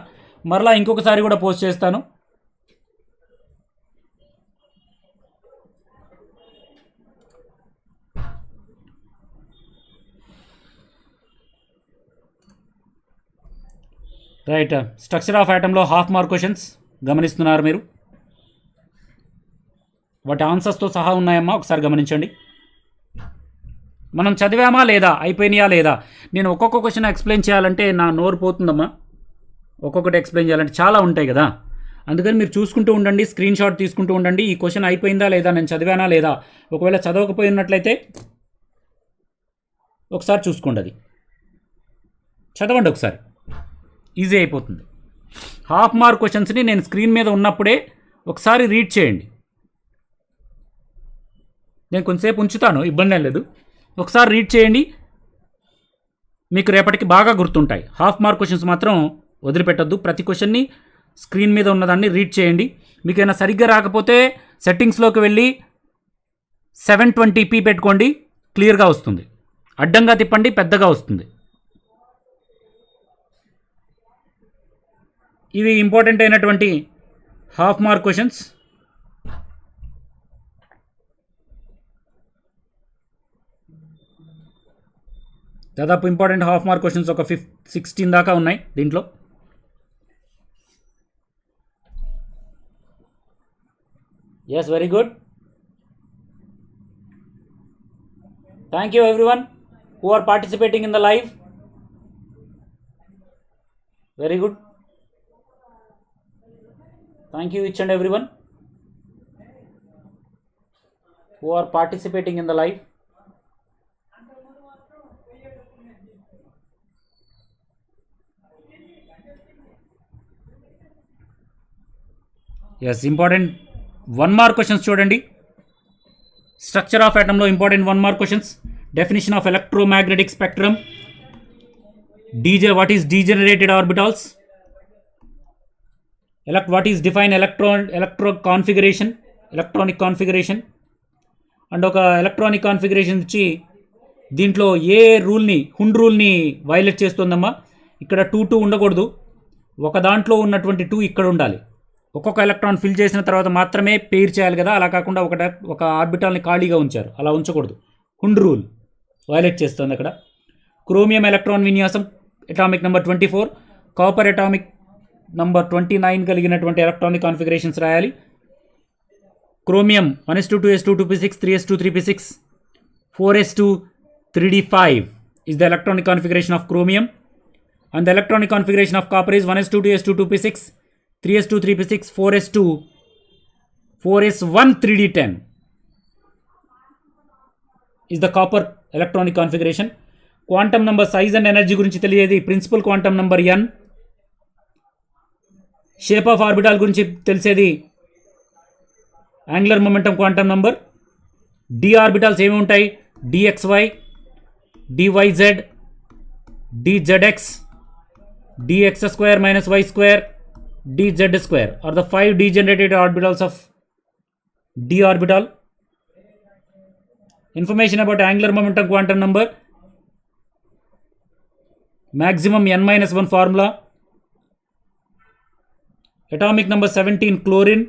మరలా ఇంకొకసారి కూడా పోస్ట్ చేస్తాను. రైట్. స్ట్రక్చర్ ఆఫ్ ఆటంలో హాఫ్ మార్క్ క్వశ్చన్స్ గమనిస్తున్నారు మీరు. వాటి ఆన్సర్స్తో సహా ఉన్నాయమ్మా, ఒకసారి గమనించండి. మనం చదివామా లేదా, అయిపోయినాయా లేదా. నేను ఒక్కొక్క క్వశ్చన్ ఎక్స్ప్లెయిన్ చేయాలంటే నా నోరు పోతుందమ్మా. ఒక్కొక్కటి ఎక్స్ప్లెయిన్ చేయాలంటే చాలా ఉంటాయి కదా, అందుకని మీరు చూసుకుంటూ ఉండండి, స్క్రీన్ షాట్ తీసుకుంటూ ఉండండి. ఈ క్వశ్చన్ అయిపోయిందా లేదా, నేను చదివానా లేదా. ఒకవేళ చదవకపోయినట్లయితే ఒకసారి చూసుకోండి, అది చదవండి ఒకసారి, ఈజీ అయిపోతుంది. హాఫ్ మార్క్ క్వశ్చన్స్ని నేను స్క్రీన్ మీద ఉన్నప్పుడే ఒకసారి రీడ్ చేయండి. నేను కొంతసేపు ఉంచుతాను, ఇబ్బంది ఏం లేదు. ఒకసారి రీడ్ చేయండి, మీకు రేపటికి బాగా గుర్తుంటాయి. హాఫ్ మార్క్ క్వశ్చన్స్ మాత్రం వదిలిపెట్టద్దు. ప్రతి క్వశ్చన్ని స్క్రీన్ మీద ఉన్నదాన్ని రీడ్ చేయండి. మీకు ఏమైనా సరిగ్గా రాకపోతే సెట్టింగ్స్లోకి వెళ్ళి 720p పెట్టుకోండి, క్లియర్గా వస్తుంది. అడ్డంగా తిప్పండి, పెద్దగా వస్తుంది. ఇవి ఇంపార్టెంట్ అయినటువంటి హాఫ్ మార్క్ క్వశ్చన్స్. దాదాపు ఇంపార్టెంట్ హాఫ్ మార్క్ క్వశ్చన్స్ ఒక 16 దాకా ఉన్నాయి దీంట్లో. Yes, very good. Thank you everyone who are participating in the live. Very good. Thank you each and everyone who are participating in the live. Yes, important 1 mark questions చూడండి. Structure of ఆటంలో important 1 mark questions. Definition of electromagnetic spectrum. What is degenerated orbitals? What is defined electronic configuration. And ఒక electronic configuration ఇచ్చి దీంట్లో ఏ రూల్ని, హుండ్ రూల్ని violate చేస్తుందమ్మా. ఇక్కడ 2 ఉండకూడదు, ఒక దాంట్లో ఉన్నటువంటి 2 ఇక్కడ ఉండాలి. ఒక్కొక్క ఎలక్ట్రాన్ ఫిల్ చేసిన తర్వాత మాత్రమే పెయిర్ చేయాలి కదా, అలా కాకుండా ఒక ఆర్బిటాల్ని ఖాళీగా ఉంచారు, అలా ఉంచకూడదు. హుండ్ రూల్ వైలేట్ చేస్తుంది అక్కడ. క్రోమియం ఎలక్ట్రాన్ విన్యాసం atomic number 24, copper atomic number 29 కలిగినటువంటి ఎలక్ట్రానిక్ కాన్ఫిగరేషన్స్ రాయాలి. Chromium 1s2 2s2 2p6 3s2 3p6 4s2 3d5 is the electronic configuration of chromium, and the electronic configuration of copper is 1s2 2s2 2p6 3s2 3p6 4s2 4s1 3d10 is the copper electronic configuration. Quantum number size and energy గురించి తెలియదు. Principal quantum number n. Shape of orbital గురించి తెలిసేది angular momentum quantum number. D orbitals ఏమి ఉంటాయి? dxy, dyz, dzx, dx square minus y square, dz square are the 5 degenerated orbitals of d orbital. Information about angular momentum quantum number, maximum n-1 formula. Atomic number 17 chlorine.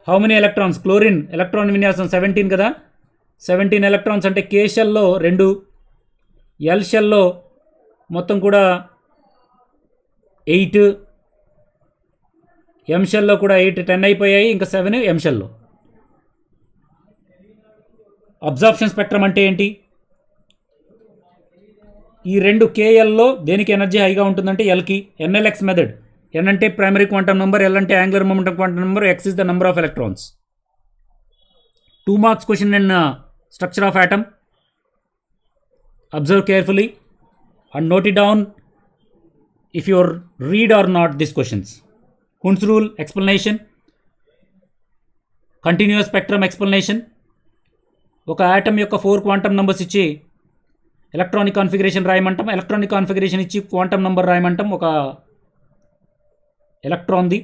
How many electrons? Chlorine electron vinyasam 17 కదా, 17 electrons అంటే k shell లో 2, l shell లో మొత్తం కూడా 8, m shell లో కూడా 8, 10 అయిపోయాయి, ఇంకా 7 m shell లో. అబ్జార్ప్షన్ స్పెక్ట్రమ్ అంటే ఏంటి? ఈ 2 కేఎల్లో దేనికి ఎనర్జీ హైగా ఉంటుందంటే ఎల్కి. ఎన్ఎల్ఎక్స్ మెథడ్. ఎన్ అంటే ప్రైమరీ క్వాంటమ్ నెంబర్, ఎల్ అంటే angular momentum quantum number, X is the number of electrons. 2 marks question in structure of atom. Observe carefully and note it down if you read or not these questions. Hund's rule explanation, continuous spectrum explanation. ఒక atom యొక్క 4 quantum numbers ఇచ్చి electronic configuration రాయమంటాం, electronic configuration ఇచ్చి quantum number రాయమంటాం ఒక ఎలక్ట్రాన్ది.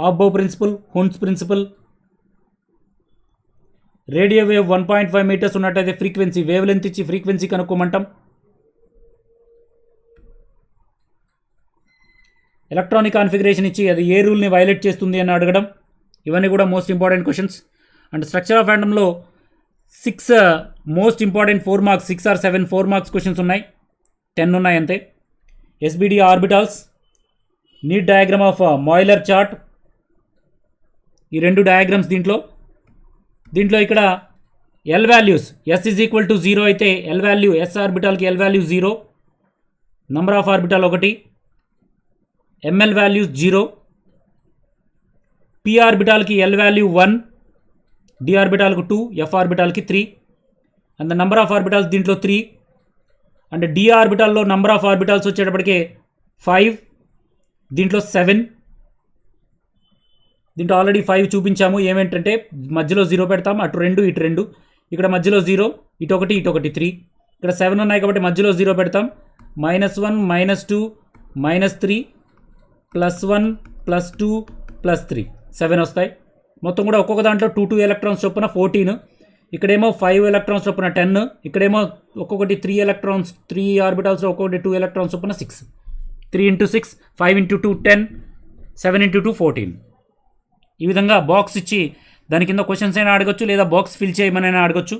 Aufbau principle, Hund's principle. Radio wave 1.5 metres ఉన్నట్టయితే frequency, wavelength ఇచ్చి ఫ్రీక్వెన్సీ కనుక్కోమంటాం. ఎలక్ట్రానిక్ కాన్ఫిగరేషన్ ఇచ్చి అది ఏ రూల్ని వైలేట్ చేస్తుంది అని అడగడం. ఇవన్నీ కూడా most important questions. And structure of ఆటంలో 6 most important 4 marks, 6 or 7 4 marks questions ఉన్నాయి, 10 ఉన్నాయి అంతే. SBD orbitals, neat diagram of Moeller chart. ఈ రెండు డయాగ్రామ్స్ దీంట్లో ఇక్కడ L values S is equal to 0 అయితే ఎల్ వాల్యూ ఎస్ ఆర్బిటాల్కి L value 0, number of orbital 1, ML values 0, P ఆర్బిటాల్కి ఎల్ వాల్యూ 1, డి ఆర్బిటాల్కి 2, F ఆర్బిటాల్కి 3 and the number of orbitals దీంట్లో 3 and D ఆర్బిటాల్లో నంబర్ ఆఫ్ ఆర్బిటాల్స్ వచ్చేటప్పటికి 5, దీంట్లో 7. దీంట్లో already 5 చూపించాము. ఏమేంటంటే మధ్యలో 0 పెడతాం, అటు 2 ఇటు 2, ఇక్కడ మధ్యలో 0, ఇటు 1 3. ఇక్కడ 7 ఉన్నాయి కాబట్టి మధ్యలో 0 పెడతాం. -1 -2 -3 +1 +2 +3 7 వస్తాయి. మొత్తం కూడా ఒక్కొక్క దాంట్లో 2 ఎలక్ట్రాన్స్ చొప్పున 14. ఇక్కడేమో 5 ఎలక్ట్రాన్స్ చొప్పున 10. ఇక్కడేమో ఒక్కొక్కటి 3 ఎలక్ట్రాన్స్, 3 ఆర్బిటాల్స్లో ఒక్కొక్కటి 2 ఎలక్ట్రాన్స్ చొప్పున 6. 3 × 6 5 × 2 10, 7 × 2 14. ఈ విధంగా బాక్స్ ఇచ్చి దాని కింద క్వశ్చన్స్ అయినా అడగచ్చు, లేదా బాక్స్ ఫిల్ చేయమనైనా అడగచ్చు.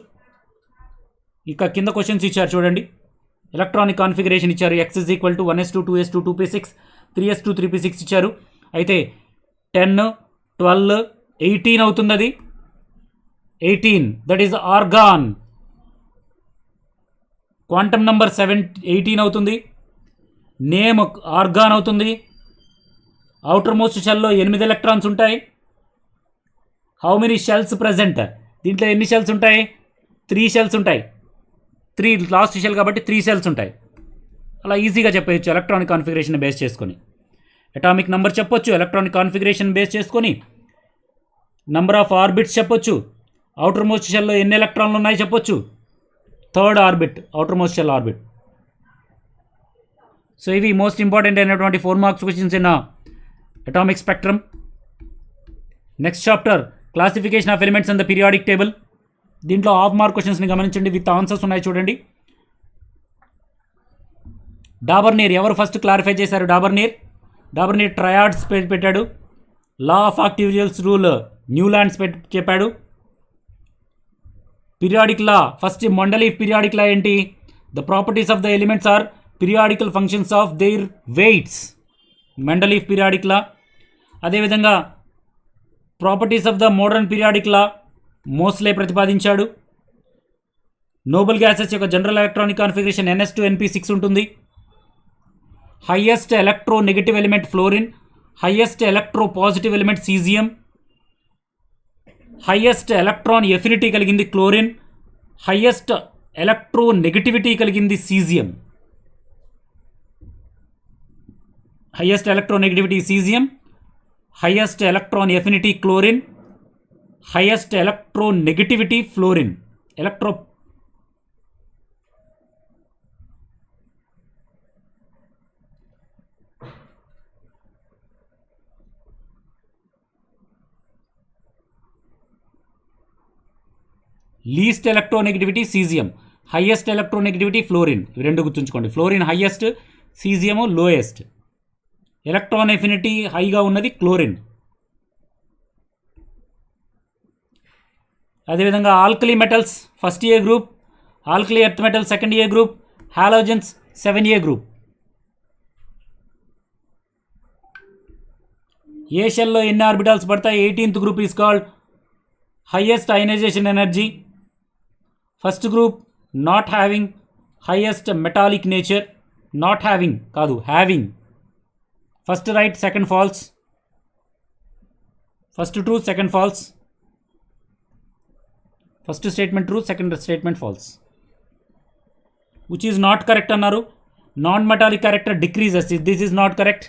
ఇక కింద క్వశ్చన్స్ ఇచ్చారు చూడండి. ఎలక్ట్రానిక్ కాన్ఫిగరేషన్ ఇచ్చారు. x is equal to 1s2 2s2 2p6 3s2 3p6 ఇచ్చారు. అయితే 10 12 18 అవుతుంది. అది 18 that is organ. Quantum number 18 అవుతుంది. నేమ్ ఆర్గాన్ అవుతుంది. అవుటర్ మోస్ట్ షెల్లో 8 ఎలక్ట్రాన్స్ ఉంటాయి. హౌ మెనీ షెల్స్ ప్రజెంట్, దీంట్లో ఎన్ని షెల్స్ ఉంటాయి? 3 షెల్స్ ఉంటాయి. 3 లాస్ట్ షెల్ కాబట్టి 3 షెల్స్ ఉంటాయి. అలా ఈజీగా చెప్పవచ్చు ఎలక్ట్రానిక్ కాన్ఫిగరేషన్ బేస్ చేసుకొని. అటామిక్ నెంబర్ చెప్పొచ్చు ఎలక్ట్రానిక్ కాన్ఫిగరేషన్ బేస్ చేసుకొని. నంబర్ ఆఫ్ ఆర్బిట్స్ చెప్పొచ్చు. అవుటర్ మోస్ట్ షెల్లో ఎన్ని ఎలక్ట్రాన్లు ఉన్నాయి చెప్పొచ్చు. Third orbit, outermost shell orbit. So ఇవి మోస్ట్ ఇంపార్టెంట్ అయినటువంటి 4 marks questions in atomic spectrum. Next chapter classification of elements and the periodic table. దీంట్లో హాఫ్ మార్క్ క్వశ్చన్స్ని గమనించండి, విత్ ఆన్సర్స్ ఉన్నాయి చూడండి. డాబర్నీర్ ఎవరు ఫస్ట్ క్లారిఫై చేశారు? డాబర్నీర్ ట్రయాడ్స్ పెట్టాడు. Law of octaves rule Newlands చెప్పాడు. Periodic law first Mendeleev periodic law ఏంటి? The properties of the elements are periodical functions of their weights. Mendeleev periodic law. అదేవిధంగా properties of the modern periodic law Moseley ప్రతిపాదించాడు. Noble gases యొక్క general electronic configuration ns2 np6 ఉంటుంది. Highest electronegative element fluorine, highest electropositive element caesium, highest electron affinity కలిగింది chlorine, highest electronegativity కలిగింది caesium. Highest electronegativity caesium, highest electron affinity chlorine, highest electronegativity fluorine. Least electronegativity caesium, highest electronegativity fluorine. ఇవి రెండు గుర్తుంచుకోండి. Fluorine highest, caesium lowest. Electron affinity హైగా ఉన్నది chlorine. అదేవిధంగా alkali metals first A group, alkali earth metal second A group, halogens 7A group. ఏ షెల్లో ఎన్ని orbitals పడతాయి? 18th group is called highest ionisation energy. First group not having highest metallic nature. Not having కాదు, having. First right, second false. First true, second false. First statement true, second statement false. Which is not correct అన్నారు. Non metallic character decreases, this is not correct.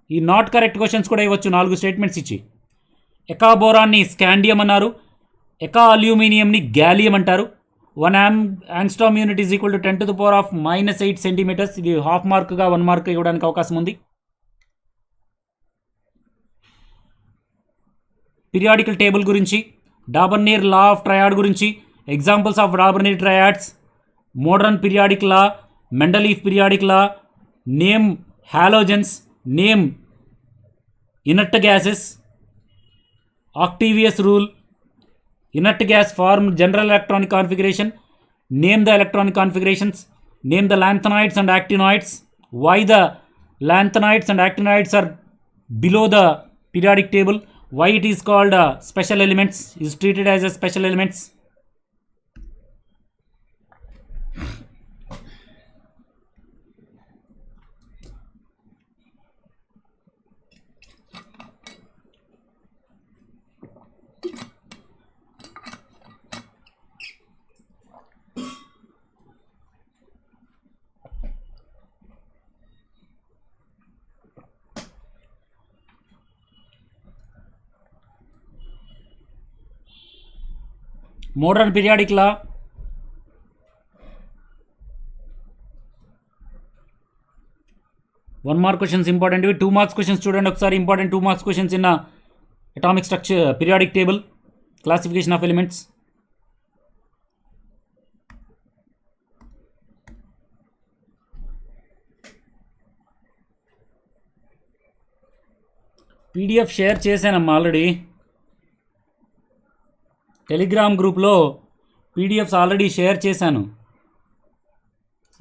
ఈ not correct questions కూడా ఇవ్వచ్చు 4 statements ఇచ్చి. ఎకాబోరాన్ని scandium అన్నారు, ఎకా అల్యూమినియంని gallium అంటారు. 1 angstrom unit is equal to 10⁻⁻8 centimetres. ఇది half మార్క్గా 1 mark ఇవ్వడానికి అవకాశం ఉంది. పీరియాడికల్ టేబుల్ గురించి, డాబర్నీర్ లా ఆఫ్ ట్రయాడ్ గురించి, examples of Dobereiner triads, modern periodic law, Mendeleev periodic law, name halogens, name inert gases, octaves rule, inert gas form general electronic configuration, name the electronic configurations, Name the lanthanides and actinoids. Why the lanthanides and actinoids are below the periodic table? Why it is called special elements, is treated as a special elements? Modern periodic law 1 mark questions important. 2 marks questions చూడండి ఒకసారి. Important 2 marks questions in atomic structure periodic table, classification of elements. PDF share చేశానమ్మా already. Telegram గ్రూప్లో PDFs already share చేశాను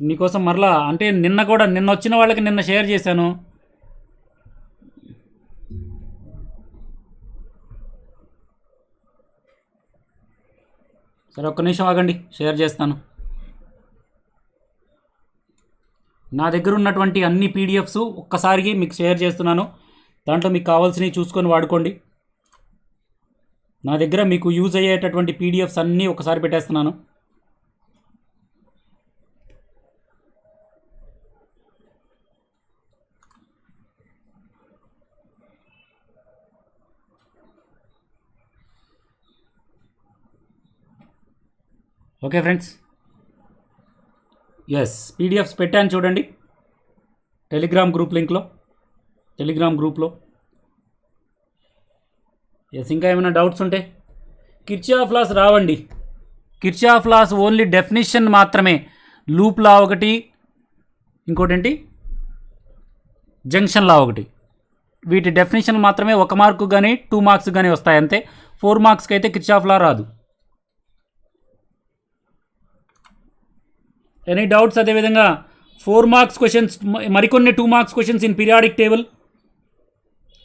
మీకోసం. మరలా అంటే నిన్న వచ్చిన వాళ్ళకి నిన్న షేర్ చేశాను. సరే ఒక్క నిమిషం ఆగండి, షేర్ చేస్తాను. నా దగ్గర ఉన్నటువంటి అన్ని పీడిఎఫ్స్ ఒక్కసారికి మీకు షేర్ చేస్తున్నాను. దాంట్లో మీకు కావాల్సినవి చూసుకొని వాడుకోండి. నా దగ్గర మీకు యూజ్ అయ్యేటటువంటి పీడిఎఫ్స్ అన్నీ ఒకసారి పెట్టేస్తున్నాను. ఓకే ఫ్రెండ్స్, ఎస్ పీడిఎఫ్స్ పెట్టాను చూడండి టెలిగ్రామ్ గ్రూప్లో. ఎస్, ఇంకా ఏమైనా డౌట్స్ ఉంటే కిర్చాఫ్ లాస్ రావండి. కిర్చాఫ్ లాస్ ఓన్లీ డెఫినిషన్ మాత్రమే. లూప్ లా ఒకటి, ఇంకోటి ఏంటి జంక్షన్ లా ఒకటి. వీటి డెఫినిషన్ మాత్రమే 1 మార్కు కానీ 2 మార్క్స్ కానీ వస్తాయి అంతే. 4 మార్క్స్కి అయితే కిర్చాఫ్ లా రాదు. Any doubts? అదేవిధంగా 4 మార్క్స్ క్వశ్చన్స్, మరికొన్ని 2 marks questions in periodic table,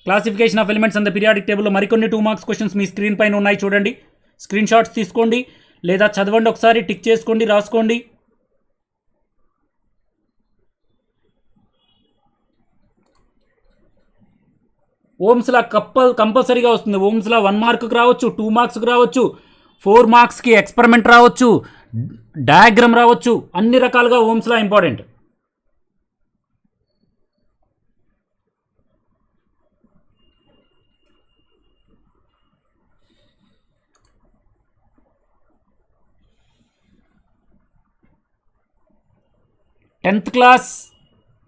classification of elements and the periodic టేబుల్లో మరికొన్ని 2 మార్క్స్ క్వశ్చన్స్ మీ స్క్రీన్ పైన ఉన్నాయి చూడండి. స్క్రీన్ షాట్స్ తీసుకోండి లేదా చదవండి, ఒకసారి టిక్ చేసుకోండి, రాసుకోండి. ఓమ్స్లా కంపల్సరీగా వస్తుంది. ఓమ్స్లా 1 మార్కుకి రావచ్చు, 2 మార్క్స్కి రావచ్చు, 4 మార్క్స్కి ఎక్స్పెరిమెంట్ రావచ్చు, డయాగ్రామ్ రావచ్చు. అన్ని రకాలుగా Ohm's law important. Tenth class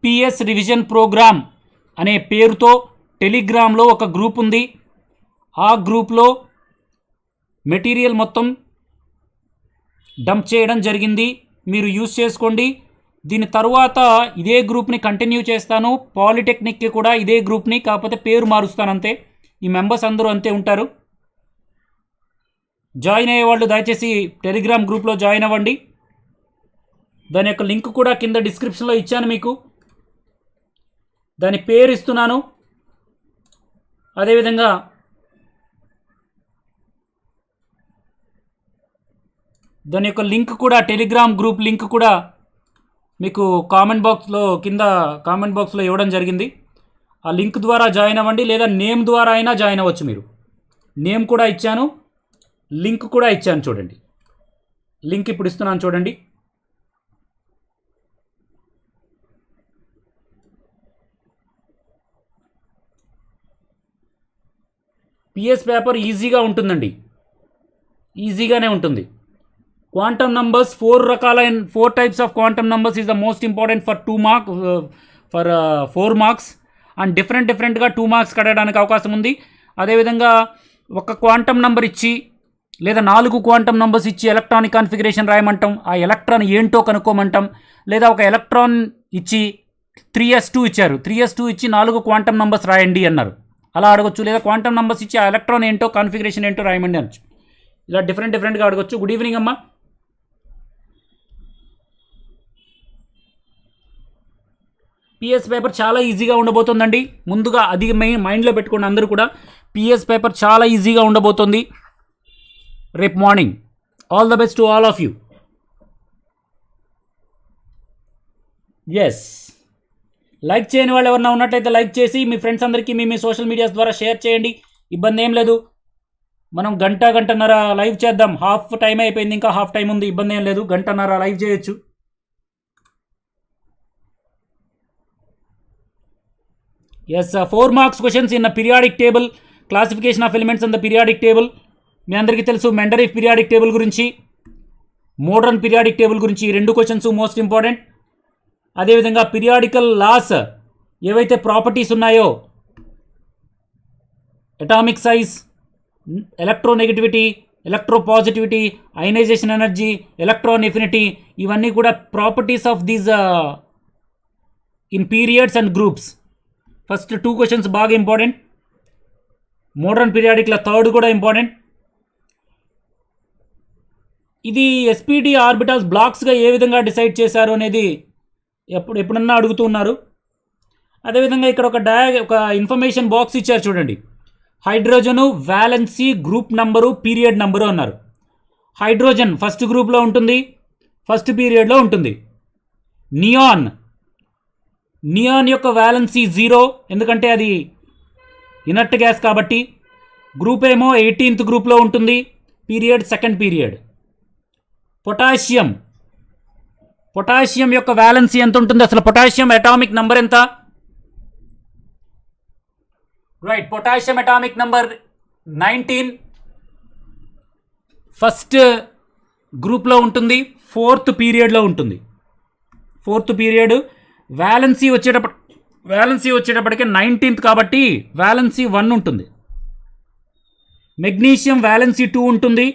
PS revision programme అనే పేరుతో టెలిగ్రామ్లో ఒక గ్రూప్ ఉంది. ఆ గ్రూప్లో మెటీరియల్ మొత్తం డంప్ చేయడం జరిగింది. మీరు యూజ్ చేసుకోండి. దీని తరువాత ఇదే గ్రూప్ని కంటిన్యూ చేస్తాను. పాలిటెక్నిక్కి కూడా ఇదే గ్రూప్ని, కాకపోతే పేరు మారుస్తాను అంతే. ఈ మెంబర్స్ అందరూ అంతే ఉంటారు. జాయిన్ అయ్యేవాళ్ళు దయచేసి టెలిగ్రామ్ గ్రూప్లో జాయిన్ అవ్వండి. దాని యొక్క లింక్ కూడా కింద డిస్క్రిప్షన్లో ఇచ్చాను మీకు. దాని పేరు ఇస్తున్నాను. అదేవిధంగా దాని యొక్క లింక్ కూడా, టెలిగ్రామ్ గ్రూప్ లింక్ కూడా మీకు కామెంట్ బాక్స్లో ఇవ్వడం జరిగింది. ఆ లింక్ ద్వారా జాయిన్ అవ్వండి, లేదా నేమ్ ద్వారా అయినా జాయిన్ అవ్వచ్చు. మీరు నేమ్ కూడా ఇచ్చాను, లింక్ కూడా ఇచ్చాను చూడండి. లింక్ ఇప్పుడు ఇస్తున్నాను చూడండి. పిఎస్ పేపర్ ఈజీగా ఉంటుందండి, ఈజీగానే ఉంటుంది. Quantum numbers 4 types of quantum numbers is the most important for 4 marks. And డిఫరెంట్గా 2 మార్క్స్ కట్టడానికి అవకాశం ఉంది. అదేవిధంగా ఒక క్వాంటమ్ నంబర్ ఇచ్చి లేదా 4 క్వాంటమ్ నంబర్స్ ఇచ్చి ఎలక్ట్రానిక్ కాన్ఫిగరేషన్ రాయమంటాం, ఆ ఎలక్ట్రాన్ ఏంటో కనుక్కోమంటాం. లేదా ఒక ఎలక్ట్రాన్ ఇచ్చి 3s2 ఇచ్చారు, 3s2 ఇచ్చి 4 క్వాంటమ్ నంబర్స్ రాయండి అన్నారు, అలా అడగొచ్చు. లేదా క్వాంటమ్ నంబర్స్ ఇచ్చి ఆ ఎలక్ట్రాన్ ఏంటో కాన్ఫిగరేషన్ ఏంటో రాయమండి అనొచ్చు. ఇలా డిఫరెంట్గా అడగొచ్చు. గుడ్ ఈవినింగ్ అమ్మా. పిఎస్ పేపర్ చాలా ఈజీగా ఉండబోతుందండి. ముందుగా అది మైండ్లో పెట్టుకోండి అందరూ కూడా. పిఎస్ పేపర్ చాలా ఈజీగా ఉండబోతుంది రేపు morning. All the best to all of you. Yes, like చేయని వాళ్ళు ఎవరన్నా ఉన్నట్లయితే లైక్ చేసి మీ ఫ్రెండ్స్ అందరికీ మీ సోషల్ మీడియాస్ ద్వారా షేర్ చేయండి. ఇబ్బంది ఏం లేదు. మనం గంటన్నర లైవ్ చేద్దాం. హాఫ్ టైం అయిపోయింది, ఇంకా హాఫ్ టైం ఉంది. ఇబ్బంది ఏం లేదు, గంటన్నర లైవ్ చేయొచ్చు. Yes, 4 marks questions in periodic table, classification of elements in the periodic table. మీ అందరికీ తెలుసు మెండరిఫ్ పీరియాడిక్ టేబుల్ గురించి, మోడర్న్ పీరియాడిక్ టేబుల్ గురించి. ఈ 2 క్వశ్చన్స్ మోస్ట్ ఇంపార్టెంట్. అదేవిధంగా పీరియాడికల్ లాస్ ఏవైతే ప్రాపర్టీస్ ఉన్నాయో, atomic size, electronegativity, electropositivity, ionisation energy, electron affinity, ఇవన్నీ కూడా properties of these in periods and groups. First 2 questions బాగా ఇంపార్టెంట్. మోడర్న్ పీరియాడిక్లో 3rd కూడా ఇంపార్టెంట్. ఇది ఎస్పీడి ఆర్బిటాల్స్ బ్లాక్స్గా ఏ విధంగా డిసైడ్ చేశారు అనేది ఎప్పుడన్నా అడుగుతూ ఉన్నారు. అదేవిధంగా ఇక్కడ ఒక ఇన్ఫర్మేషన్ బాక్స్ ఇచ్చారు చూడండి. Hydrogen, valency, group number, period number అన్నారు. హైడ్రోజన్ ఫస్ట్ గ్రూప్లో ఉంటుంది, ఫస్ట్ పీరియడ్లో ఉంటుంది. నియాన్ యొక్క వ్యాలెన్సీ 0, ఎందుకంటే అది ఇనర్ట్ గ్యాస్ కాబట్టి. గ్రూప్ ఏమో 18th గ్రూప్లో ఉంటుంది, పీరియడ్ 2nd పీరియడ్. పొటాషియం యొక్క వ్యాలెన్సీ ఎంత ఉంటుంది? అసలు పొటాషియం అటామిక్ నంబర్ ఎంత? Right, potassium atomic number 19, first గ్రూప్లో ఉంటుంది, 4th పీరియడ్లో ఉంటుంది. 4th period. వ్యాలెన్సీ వచ్చేటప్పటికి 19th కాబట్టి వ్యాలెన్సీ 1 ఉంటుంది. మెగ్నీషియం వ్యాలెన్సీ 2 ఉంటుంది.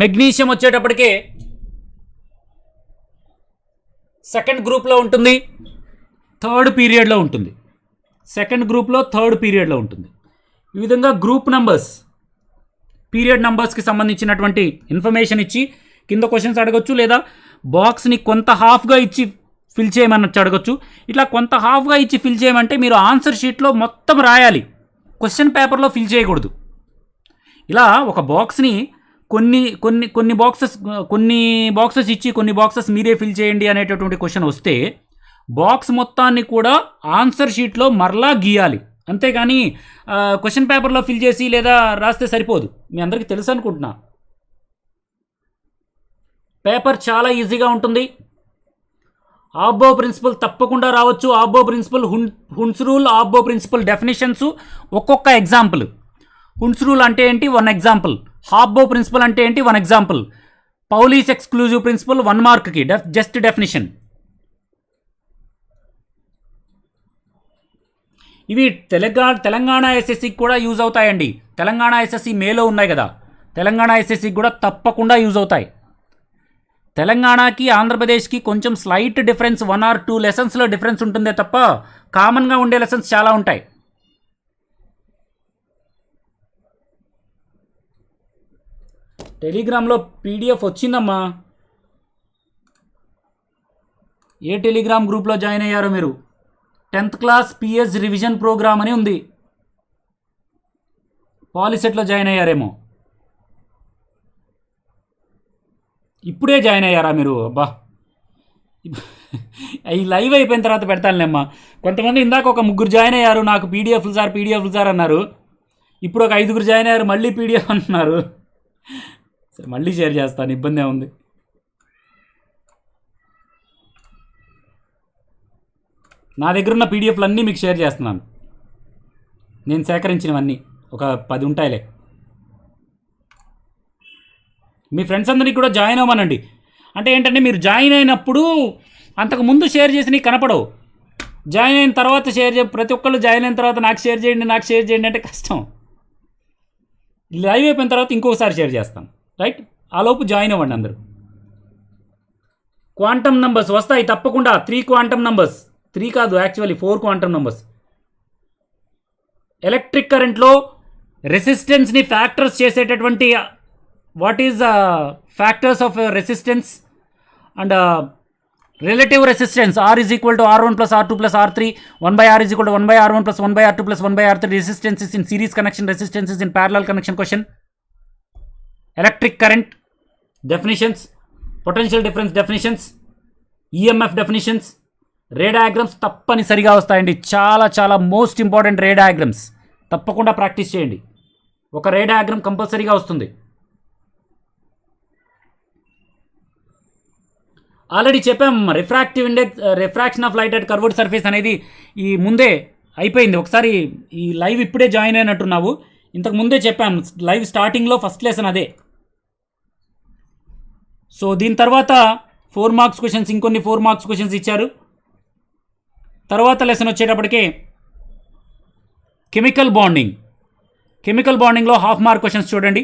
మెగ్నీషియం వచ్చేటప్పటికే 2nd గ్రూప్లో ఉంటుంది, 3rd పీరియడ్లో ఉంటుంది. 2nd గ్రూప్లో 3rd పీరియడ్లో ఉంటుంది. ఈ విధంగా గ్రూప్ నంబర్స్, పీరియడ్ నంబర్స్కి సంబంధించినటువంటి ఇన్ఫర్మేషన్ ఇచ్చి కింద క్వశ్చన్స్ అడగొచ్చు, లేదా బాక్స్ని కొంత హాఫ్గా ఇచ్చి ఫిల్ చేయమని అడగొచ్చు. ఇట్లా కొంత హాఫ్గా ఇచ్చి ఫిల్ చేయమంటే మీరు ఆన్సర్ షీట్లో మొత్తం రాయాలి, క్వశ్చన్ పేపర్లో ఫిల్ చేయకూడదు. ఇలా ఒక బాక్స్ని కొన్ని బాక్సెస్ ఇచ్చి కొన్ని బాక్సెస్ మీరే ఫిల్ చేయండి అనేటటువంటి క్వశ్చన్ వస్తే బాక్స్ మొత్తాన్ని కూడా ఆన్సర్ షీట్లో మరలా గీయాలి. అంతేగాని క్వశ్చన్ పేపర్లో ఫిల్ చేసి లేదా రాస్తే సరిపోదు. మీ అందరికీ తెలుసు అనుకుంటున్నా. పేపర్ చాలా ఈజీగా ఉంటుంది. ఆబ్బో ప్రిన్సిపల్ తప్పకుండా రావచ్చు. Aufbau principle, Hund's rule, Aufbau principle definitions, ఒక్కొక్క ఎగ్జాంపుల్. హున్స్ రూల్ అంటే ఏంటి? 1 ఎగ్జాంపుల్. హాబ్బో ప్రిన్సిపల్ అంటే ఏంటి? 1 ఎగ్జాంపుల్. పౌలీస్ ఎక్స్క్లూజివ్ ప్రిన్సిపల్ 1 మార్క్కి జస్ట్ డెఫినేషన్. ఇవి తెలంగాణ ఎస్ఎస్సికి కూడా యూజ్ అవుతాయండి. తెలంగాణ ఎస్ఎస్సి మేలో ఉన్నాయి కదా, తెలంగాణ ఎస్ఎస్సికి కూడా తప్పకుండా యూజ్ అవుతాయి. తెలంగాణకి ఆంధ్రప్రదేశ్కి కొంచెం స్లైట్ డిఫరెన్స్, 1 or 2 లెసన్స్లో డిఫరెన్స్ ఉంటుందే తప్ప కామన్గా ఉండే లెసన్స్ చాలా ఉంటాయి. టెలిగ్రామ్లో పీడిఎఫ్ వచ్చిందమ్మా. ఏ టెలిగ్రామ్ గ్రూప్లో జాయిన్ అయ్యారో మీరు? 10th class PS revision programme అని ఉంది. పాలిసెట్లో జాయిన్ అయ్యారేమో. ఇప్పుడే జాయిన్ అయ్యారా మీరు? అబ్బా, ఈ లైవ్ అయిపోయిన తర్వాత పెడతానులేమ్మా. కొంతమంది ఇందాక ఒక 3 జాయిన్ అయ్యారు, నాకు పీడిఎఫ్లు సార్ అన్నారు. ఇప్పుడు ఒక 5 జాయిన్ అయ్యారు, మళ్ళీ పీడిఎఫ్ అంటున్నారు. సరే, మళ్ళీ షేర్ చేస్తాను, ఇబ్బంది ఏముంది. నా దగ్గర ఉన్న పీడిఎఫ్లు అన్నీ మీకు షేర్ చేస్తున్నాను. నేను సేకరించినవన్నీ ఒక 10 ఉంటాయిలే. మీ ఫ్రెండ్స్ అందరినీ కూడా జాయిన్ అవ్వమనండి. అంటే ఏంటంటే మీరు జాయిన్ అయినప్పుడు అంతకుముందు షేర్ చేసి నీకు కనపడవు. జాయిన్ అయిన తర్వాత ప్రతి ఒక్కళ్ళు జాయిన్ అయిన తర్వాత నాకు షేర్ చేయండి అంటే కష్టం. లైవ్ అయిపోయిన తర్వాత ఇంకొకసారి షేర్ చేస్తాను. రైట్, ఆ లోపు జాయిన్ అవ్వండి అందరూ. క్వాంటమ్ నంబర్స్ వస్తాయి తప్పకుండా. 3 క్వాంటమ్ నంబర్స్, 3 కాదు యాక్చువల్లీ 4 క్వాంటమ్ నంబర్స్. ఎలక్ట్రిక్ కరెంట్లో రెసిస్టెన్స్ని ఫ్యాక్టర్స్ చేసేటటువంటి what is factors of resistance and relative resistance R is equal to R1 plus R2 plus R3, 1 by R is equal to 1 by R1 plus 1 by R2 plus 1 by R3. Resistance is in series connection, resistance is in parallel connection. Question. Electric current definitions, potential difference definitions, EMF definitions, ray diagrams తప్పనిసరిగా వస్తాయండి. చాలా చాలా most important రే diagrams. తప్పకుండా practice చేయండి. ఒక రే diagram కంపల్సరీగా వస్తుంది. Already చెప్పాం refractive index, refraction of light at curved surface అనేది ఈ ముందే అయిపోయింది. ఒకసారి ఈ లైవ్ ఇప్పుడే జాయిన్ అయినట్టున్నావు. ఇంతకు ముందే చెప్పాం లైవ్ స్టార్టింగ్లో ఫస్ట్ లెసన్ అదే. సో దీని తర్వాత 4 మార్క్స్ క్వశ్చన్స్, ఇంకొన్ని 4 మార్క్స్ క్వశ్చన్స్ ఇచ్చారు. తర్వాత లెసన్ వచ్చేటప్పటికే కెమికల్ బాండింగ్. కెమికల్ బాండింగ్లో హాఫ్ మార్క్ క్వశ్చన్స్ చూడండి.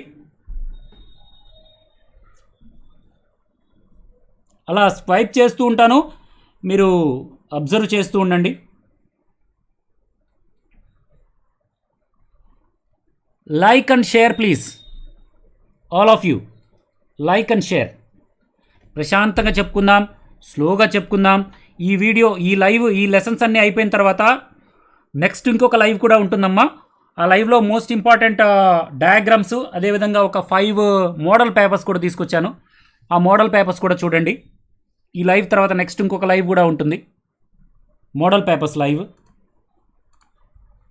అలా స్వైప్ చేస్తూ ఉంటాను, మీరు అబ్జర్వ్ చేస్తూ ఉండండి. Like and share please, all of you like and share. ప్రశాంతంగా చెప్పుకుందాం, స్లోగా చెప్పుకుందాం. ఈ వీడియో, ఈ లైవ్, ఈ లెసన్స్ అన్నీ అయిపోయిన తర్వాత నెక్స్ట్ ఇంకొక లైవ్ కూడా ఉంటుందమ్మా. ఆ లైవ్లో మోస్ట్ ఇంపార్టెంట్ డయాగ్రామ్స్, అదేవిధంగా ఒక 5 మోడల్ పేపర్స్ కూడా తీసుకొచ్చాను. ఆ మోడల్ పేపర్స్ కూడా చూడండి. ఈ లైవ్ తర్వాత నెక్స్ట్ ఇంకొక లైవ్ కూడా ఉంటుంది, మోడల్ పేపర్స్ లైవ్.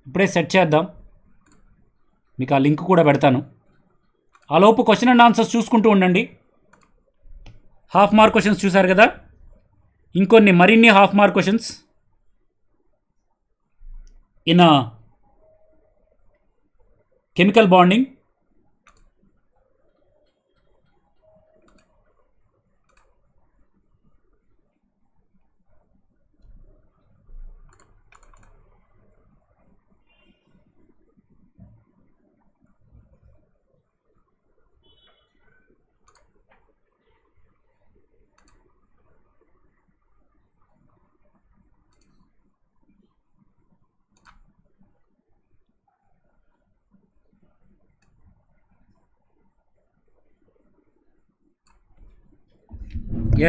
ఇప్పుడే సెట్ చేద్దాం, మీకు ఆ లింక్ కూడా పెడతాను. ఆ లోపు క్వశ్చన్ అండ్ ఆన్సర్స్ చూసుకుంటూ ఉండండి. హాఫ్ మార్క్ క్వశ్చన్స్ చూసారు కదా, ఇంకొన్ని మరిన్ని half mark questions in chemical bonding.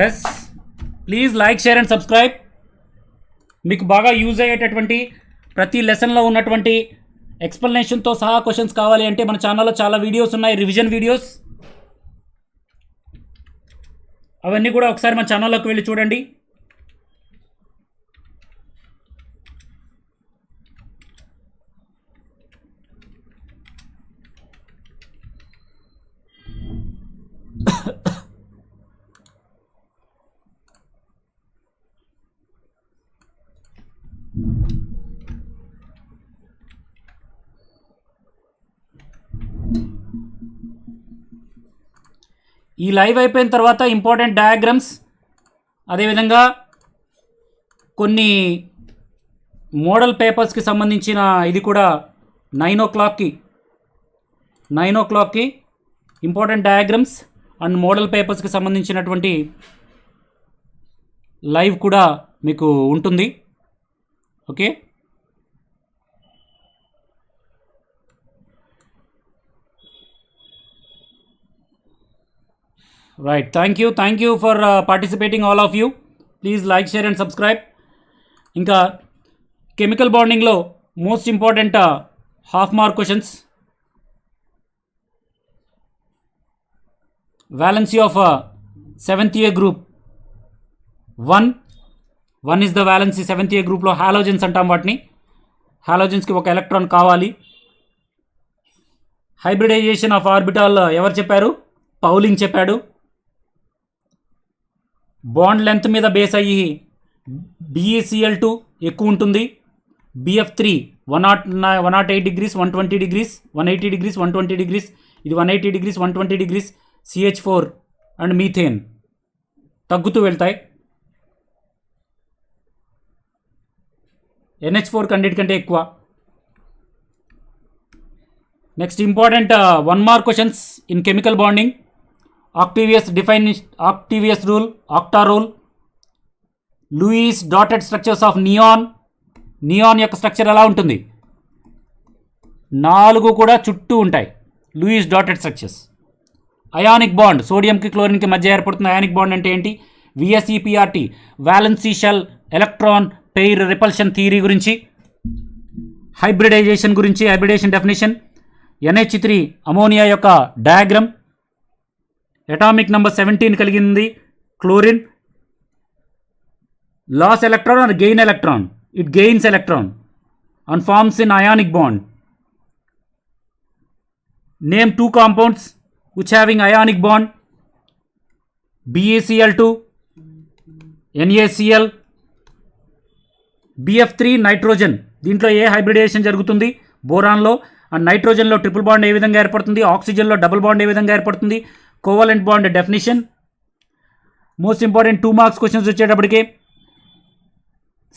Yes, please like, share and subscribe. మీకు బాగా యూజ్ అయ్యేటటువంటి ప్రతి లెసన్లో ఉన్నటువంటి ఎక్స్ప్లెనేషన్తో సహా క్వశ్చన్స్ కావాలి అంటే మన ఛానల్లో చాలా వీడియోస్ ఉన్నాయి, రివిజన్ వీడియోస్. అవన్నీ కూడా ఒకసారి మన ఛానల్లోకి వెళ్ళి చూడండి. ఈ లైవ్ అయిపోయిన తర్వాత ఇంపార్టెంట్ డయాగ్రామ్స్, అదేవిధంగా కొన్ని మోడల్ పేపర్స్కి సంబంధించిన ఇది కూడా 9 o'clockకి ఇంపార్టెంట్ డయాగ్రామ్స్ అండ్ మోడల్ పేపర్స్కి సంబంధించినటువంటి లైవ్ కూడా మీకు ఉంటుంది. Okay, right. Thank you for participating all of you. Please like, share and subscribe. ఇంకా కెమికల్ బాండింగ్లో most important half mark questions. valency of a 7th A group 1 is the valency. 7th A group లో halogens అంటాం వాటిని. హాలోజన్స్కి ఒక electron కావాలి. Hybridisation of orbital ఎవరు చెప్పారు? పౌలింగ్ చెప్పాడు. బాండ్ లెంత్ మీద బేస్ అయ్యి BeCl2 ఎక్కువ ఉంటుంది. BF3 108 degrees, 120 degrees, 180 degrees, 120 degrees. ఇది 180 degrees, 120 degrees. CH4 and methane తగ్గుతూ వెళ్తాయి. NH4 కంటే ఎక్కువ. Next important 1 mark questions in chemical bonding. Octaves rule, octet rule, Lewis dotted structures of neon యొక్క స్ట్రక్చర్ ఎలా ఉంటుంది? 4 కూడా చుట్టూ ఉంటాయి Lewis dotted structures. Ionic bond, సోడియంకి క్లోరిన్కి మధ్య ఏర్పడుతున్న అయానిక్ బాండ్ అంటే ఏంటి? VSEPRT valency shell electron pair repulsion theory గురించి, హైబ్రిడైజేషన్ గురించి, హైబ్రిడేషన్ డెఫినేషన్, NH3 అమోనియా యొక్క డయాగ్రామ్, అటామిక్ నెంబర్ 17 కలిగింది chlorine, loss electron or gain electron, it gains electron and forms in ionic bond. Name 2 compounds which having ionic bond, BaCl2, NaCl, BF3 nitrogen. దీంట్లో ఏ hybridisation జరుగుతుంది? బోరాన్లో. And నైట్రోజన్లో triple bond ఏ విధంగా ఏర్పడుతుంది? ఆక్సిజన్లో డబుల్ బాండ్ ఏ విధంగా ఏర్పడుతుంది? Covalent bond definition. Most important 2 marks questions వచ్చేటప్పటికి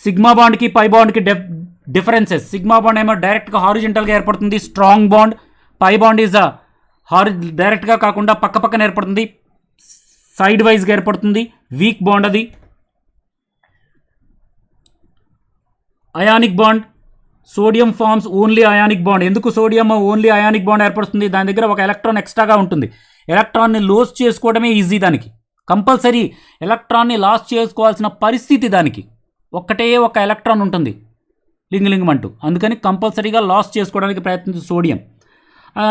సిగ్మా బాండ్కి పై బాండ్కి డిఫరెన్సెస్. సిగ్మా బాండ్ ఏమో డైరెక్ట్గా హారిజెంటల్గా ఏర్పడుతుంది, strong bond. Pi bond is డైరెక్ట్గా కాకుండా పక్క పక్కన ఏర్పడుతుంది, సైడ్ వైజ్గా ఏర్పడుతుంది, వీక్ బాండ్ అది. Ionic bond, sodium forms only ionic bond. ఎందుకు సోడియం ఓన్లీ అయానిక్ బాండ్ ఏర్పడుతుంది? దాని దగ్గర ఒక ఎలక్ట్రాన్ ఎక్స్ట్రాగా ఉంటుంది. ఎలక్ట్రాన్ని లాస్ చేసుకోవడమే ఈజీ దానికి. కంపల్సరీ ఎలక్ట్రాన్ని లాస్ చేసుకోవాల్సిన పరిస్థితి దానికి. ఒక్కటే ఒక ఎలక్ట్రాన్ ఉంటుంది లింగ్ అంటూ. అందుకని కంపల్సరీగా లాస్ చేసుకోవడానికి ప్రయత్నిస్తుంది సోడియం.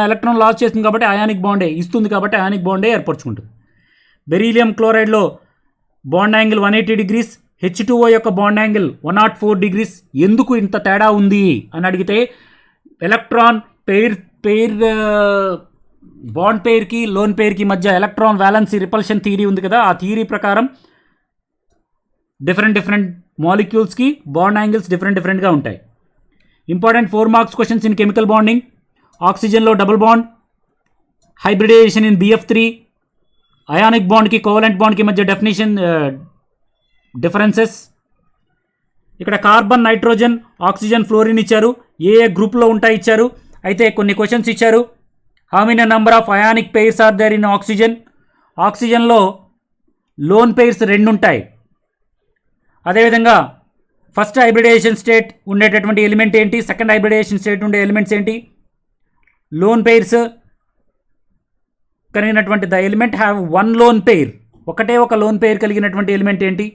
ఎలక్ట్రాన్ లాస్ చేస్తుంది కాబట్టి అయానిక్ బాండే ఇస్తుంది, కాబట్టి అయానిక్ బాండే ఏర్పరచుకుంటుంది. బెరీలియం క్లోరైడ్లో బాండ్ యాంగిల్ 180 degrees, H2O యొక్క బాండ్ యాంగిల్ 104 degrees. ఎందుకు ఇంత తేడా ఉంది అని అడిగితే ఎలక్ట్రాన్ పెయిర్ బాండ్ పెయిర్కి లోన్ పెయిర్కి మధ్య ఎలక్ట్రాన్ వ్యాలెన్సీ రిపల్షన్ థియరీ ఉంది కదా, ఆ థియరీ ప్రకారం డిఫరెంట్ మాలిక్యూల్స్కి బాండ్ యాంగిల్స్ డిఫరెంట్గా ఉంటాయి. Important 4 marks questions in chemical bonding. ఆక్సిజన్లో double bond, hybridisation in BF3, ionic బాండ్కి కోవలెంట్ బాండ్కి మధ్య డెఫినేషన్ డిఫరెన్సెస్. ఇక్కడ కార్బన్, నైట్రోజన్, ఆక్సిజన్, ఫ్లోరిన్ ఇచ్చారు. ఏ గ్రూప్లో ఉంటాయి ఇచ్చారు. అయితే కొన్ని క్వశ్చన్స్ ఇచ్చారు. How many number of ionic pairs are there in oxygen? ఆక్సిజన్లో లోన్ పెయిర్స్ 2 ఉంటాయి. అదేవిధంగా ఫస్ట్ హైబ్రిడైజేషన్ స్టేట్ ఉండేటటువంటి ఎలిమెంట్ ఏంటి? సెకండ్ హైబ్రిడైజేషన్ స్టేట్ ఉండే ఎలిమెంట్స్ ఏంటి? లోన్ పెయిర్స్ కలిగినటువంటి the element have 1 loan pair. ఒకటే ఒక లోన్ పెయిర్ కలిగినటువంటి ఎలిమెంట్ ఏంటి?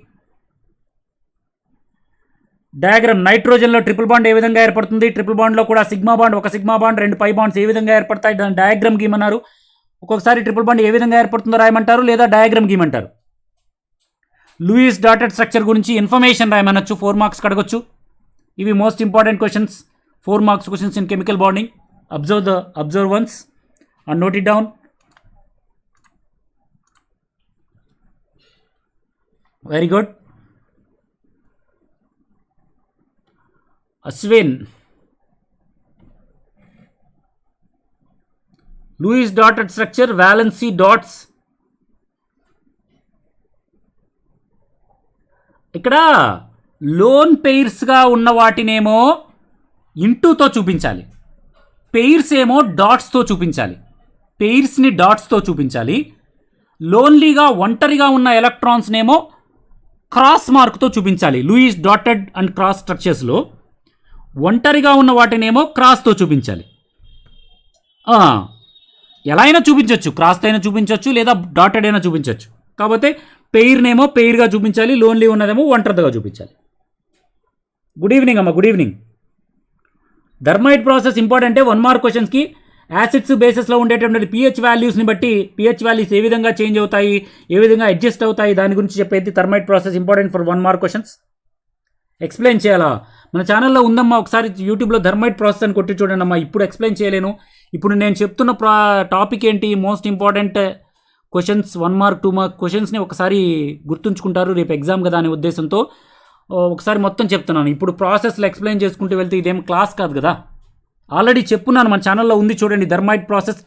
డయాగ్రామ్. నైట్రోజన్లో ట్రిపుల్ బాండ్ ఏ విధంగా ఏర్పడుతుంది? ట్రిపుల్ బాండ్లో కూడా సిగ్మా బాండ్, ఒక సిగ్మా బాండ్, 2 పై బాండ్స్ ఏ విధంగా ఏర్పడతాయి? దాని డయాగ్రామ్ గీయమన్నారు. ఒక్కొక్కసారి ట్రిపుల్ బాండ్ ఏ విధంగా ఏర్పడుతుందో రాయమంటారు, లేదా డయాగ్రామ్ గీయమంటారు. లూయిస్ డాటెడ్ స్ట్రక్చర్ గురించి ఇన్ఫర్మేషన్ రాయమనొచ్చు, 4 మార్క్స్ అడగొచ్చు. ఇవి most important questions, 4 marks questions in chemical bonding. Observe once and note it down. Very good. Ashwin, Lewis dotted structure, valency dots. ఇక్కడ loan పెయిర్స్గా ఉన్న వాటినేమో ఇంటూతో చూపించాలి, pairs ఏమో డాట్స్తో చూపించాలి. పెయిర్స్ని డాట్స్తో చూపించాలి. లోన్లీగా ఒంటరిగా ఉన్న ఎలక్ట్రాన్స్నేమో క్రాస్ మార్క్తో చూపించాలి. లూయిస్ డాటెడ్ అండ్ క్రాస్ స్ట్రక్చర్స్లో ఒంటరిగా ఉన్న వాటినేమో క్రాస్తో చూపించాలి. ఎలా అయినా చూపించవచ్చు, క్రాస్తో అయినా చూపించవచ్చు, లేదా డాటెడ్ అయినా చూపించవచ్చు. కాకపోతే పెయిర్నేమో పెయిర్గా చూపించాలి, లోన్లీ ఉన్నదేమో ఒంటరిగా చూపించాలి. గుడ్ ఈవినింగ్ అమ్మ, గుడ్ ఈవినింగ్. థర్మైట్ ప్రాసెస్ ఇంపార్టెంటే 1 మార్క్ క్వశ్చన్స్కి. యాసిడ్స్ బేసెస్లో ఉండేటువంటి pH వాల్యూస్ని బట్టి pH వాల్యూస్ ఏ విధంగా చేంజ్ అవుతాయి, ఏ విధంగా అడ్జస్ట్ అవుతాయి, దాని గురించి చెప్పేది thermite process important for 1 mark questions. Explain చేయాలా? మన ఛానల్లో ఉందమ్మా, ఒకసారి యూట్యూబ్లో థర్మైట్ ప్రాసెస్ అని కొట్టి చూడండి అమ్మా. ఇప్పుడు ఎక్స్ప్లెయిన్ చేయలేను. ఇప్పుడు నేను చెప్తున్న టాపిక్ ఏంటి, most important questions, 1 mark 2 mark క్వశ్చన్స్ని ఒకసారి గుర్తుంచుకుంటారు రేపు ఎగ్జామ్ కదా అనే ఉద్దేశంతో ఒకసారి మొత్తం చెప్తున్నాను. ఇప్పుడు ప్రాసెస్లో ఎక్స్ప్లెయిన్ చేసుకుంటూ వెళ్తే ఇదేం క్లాస్ కాదు కదా. ఆల్రెడీ చెప్పున్నాను, మన ఛానల్లో ఉంది చూడండి, థర్మైట్ ప్రాసెస్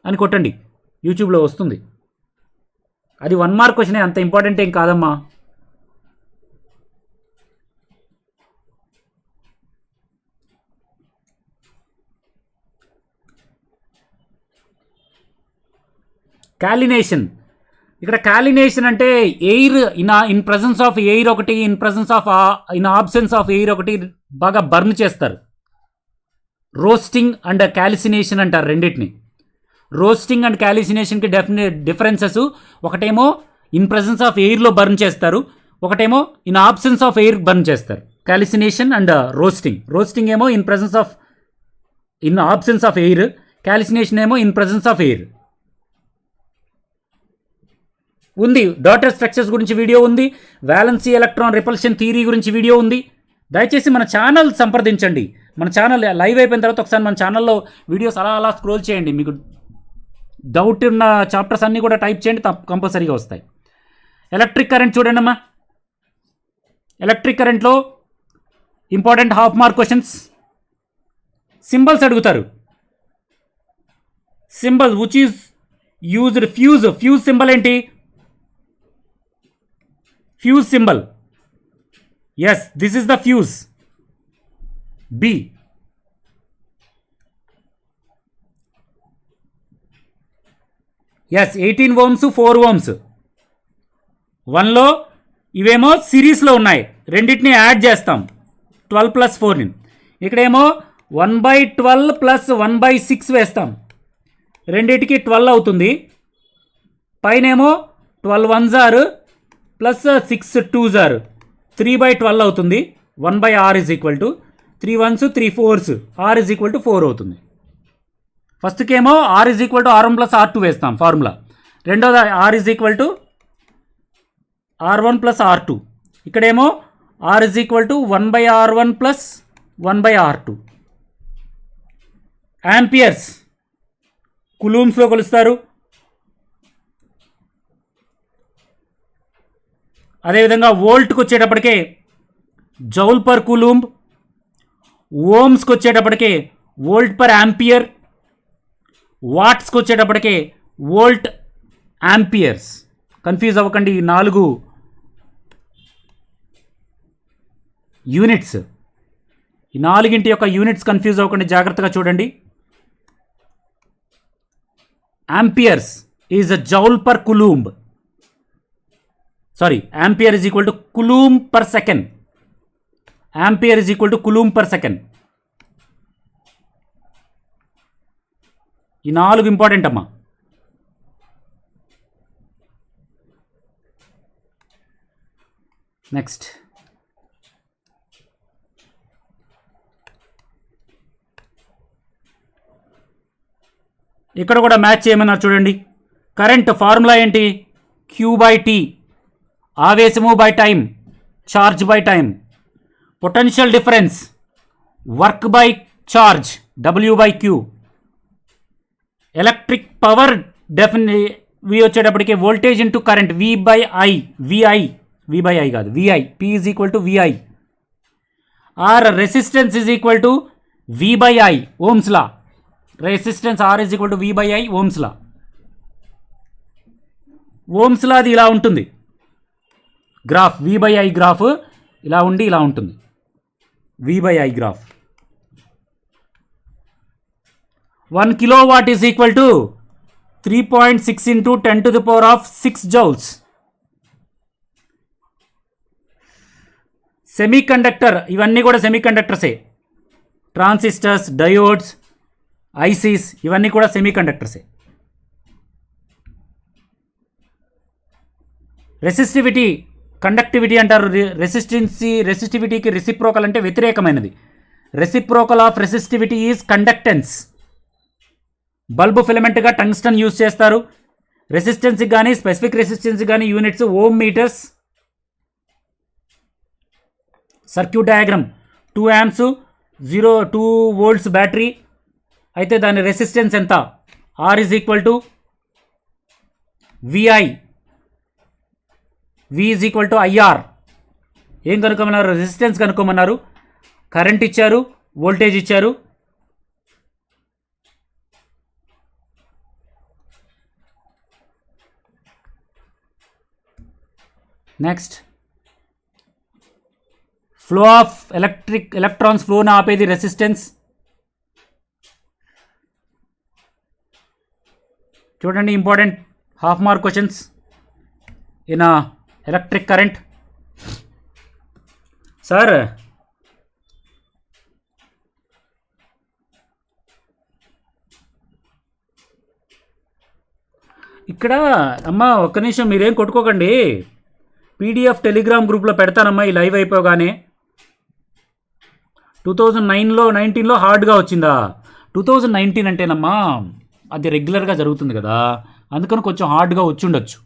అని కొట్టండి, యూట్యూబ్లో వస్తుంది. అది 1 మార్క్ క్వశ్చనే, అంత ఇంపార్టెంట్ ఏం కాదమ్మా. క్యాలినేషన్. ఇక్కడ క్యాలినేషన్ అంటే air in presence of air ఒకటి, ఇన్ ఆబ్సెన్స్ ఆఫ్ ఎయిర్ ఒకటి బాగా బర్న్ చేస్తారు. రోస్టింగ్ అండ్ క్యాలిసినేషన్ అంటారు రెండింటిని. రోస్టింగ్ అండ్ క్యాలిసినేషన్కి డిఫరెన్సెస్ ఒకటేమో ఇన్ ప్రెసెన్స్ ఆఫ్ ఎయిర్లో బర్న్ చేస్తారు, ఒకటేమో in absence of air burn చేస్తారు. క్యాలిసినేషన్ అండ్ రోస్టింగ్. రోస్టింగ్ ఏమో ఇన్ ఆబ్సెన్స్ ఆఫ్ ఎయిర్, క్యాలిసినేషన్ ఏమో ఇన్ ప్రెసెన్స్ ఆఫ్ ఎయిర్. ఉంది డాటర్ స్ట్రక్చర్స్ గురించి వీడియో ఉంది, వ్యాలెన్సీ ఎలక్ట్రాన్ రిపల్షన్ థియరీ గురించి వీడియో ఉంది. దయచేసి మన ఛానల్ సంప్రదించండి. మన ఛానల్ లైవ్ అయిపోయిన తర్వాత ఒకసారి మన ఛానల్లో వీడియోస్ అలా స్క్రోల్ చేయండి. మీకు డౌట్ ఉన్న చాప్టర్స్ అన్నీ కూడా టైప్ చేయండి, కంపల్సరీగా వస్తాయి. ఎలక్ట్రిక్ కరెంట్ చూడండి అమ్మా. ఎలక్ట్రిక్ కరెంట్లో important half mark questions. Symbols అడుగుతారు. Symbol which is used. Fuse symbol ఏంటి? Fuse symbol. Yes, this is the fuse. B. Yes, 18 ohms 4 ohms. 1లో ఇవేమో సిరీస్లో ఉన్నాయి, రెండింటిని యాడ్ చేస్తాం 12 + 4. ఇక్కడేమో 1/12 + 1/6 వేస్తాం, రెండింటికి 12 అవుతుంది. పైనేమో 12 1s are + 6 2s are 3/12 అవుతుంది. 1/r is equal to 3 1s 3 4s, r is equal to 4 అవుతుంది. ఫస్ట్కేమో r is equal to r1 + r2 వేస్తాం ఫార్ములా. రెండోది r is equal to r1 + r2. ఇక్కడేమో r is equal to 1/r1 + 1/r2. Amperes కులూమ్స్లో కొలుస్తారు. అదేవిధంగా వోల్ట్కి వచ్చేటప్పటికే జౌల్ పర్ కూలూంబ్, ఓమ్స్కి వచ్చేటప్పటికే వోల్ట్ పర్ యాంపియర్, వాట్స్కి వచ్చేటప్పటికే వోల్ట్ యాంపియర్స్. కన్ఫ్యూజ్ అవ్వకండి, ఈ 4 యూనిట్స్. ఈ 4గింటి యొక్క యూనిట్స్ కన్ఫ్యూజ్ అవ్వకండి, జాగ్రత్తగా చూడండి. Amperes is a joule per కూలూంబ్. Sorry, ampere is equal to కూలూంబ్ per second. Ampere is equal to కూలూంబ్ per second. ఈ 4 ఇంపార్టెంట్ అమ్మా. నెక్స్ట్ ఇక్కడ కూడా మ్యాచ్ చేయమన్నారు చూడండి. కరెంట్ ఫార్ములా ఏంటి? Q/T. ఆవేశము by time, charge by time. Potential difference work by charge, W/Q. Electric power V వచ్చేటప్పటికి voltage into current, V/I. V/I కాదు, VI. P is equal to VI. R resistance is equal to V/I. Ohm's law. Resistance R is equal to V/I. Ohm's law. Ohm's law అది ఇలా ఉంటుంది graph. V/I graph ఇలా ఉండి ఇలా ఉంటుంది. V/I graph. 1 kilowatt is equal to 3.6 × 10⁶ joules. Semi conductor, ఇవన్నీ కూడా semi కండక్టర్సే. Transistors, diodes, ICs ఇవన్నీ కూడా సెమీ కండక్టర్సే. రెసిస్టివిటీ, కండక్టివిటీ అంటారు. రెసిస్టివిటీకి రెసిప్రోకల్ అంటే వ్యతిరేకమైనది. Reciprocal of resistivity is conductance. Bulb ఫిలమెంట్గా టంగ్స్టన్ యూజ్ చేస్తారు. రెసిస్టెన్స్కి కానీ స్పెసిఫిక్ రెసిస్టెన్స్కి కానీ units ohm metres. Circuit diagram 2 amps 2 volts battery అయితే దాని రెసిస్టెన్స్ ఎంత? R is equal to VI. V is equal to IR. ఏం కనుక్కోమన్నారు? రెసిస్టెన్స్ కనుక్కోమన్నారు. కరెంట్ ఇచ్చారు, వోల్టేజ్ ఇచ్చారు. నెక్స్ట్ ఫ్లో ఆఫ్ ఎలక్ట్రాన్స్ ఫ్లోని ఆపేది రెసిస్టెన్స్. చూడండి, important half mark questions in electric current. Sir ఇక్కడ ఇక్కడ అమ్మా ఒక్క నిమిషం మీరేం కొట్టుకోకండి, పీడిఎఫ్ టెలిగ్రామ్ గ్రూప్లో పెడతానమ్మా ఈ లైవ్ అయిపోగానే. 2019లో హార్డ్గా వచ్చిందా? 2019 అంటేనమ్మా అది రెగ్యులర్గా జరుగుతుంది కదా, అందుకని కొంచెం హార్డ్గా వచ్చి ఉండొచ్చు.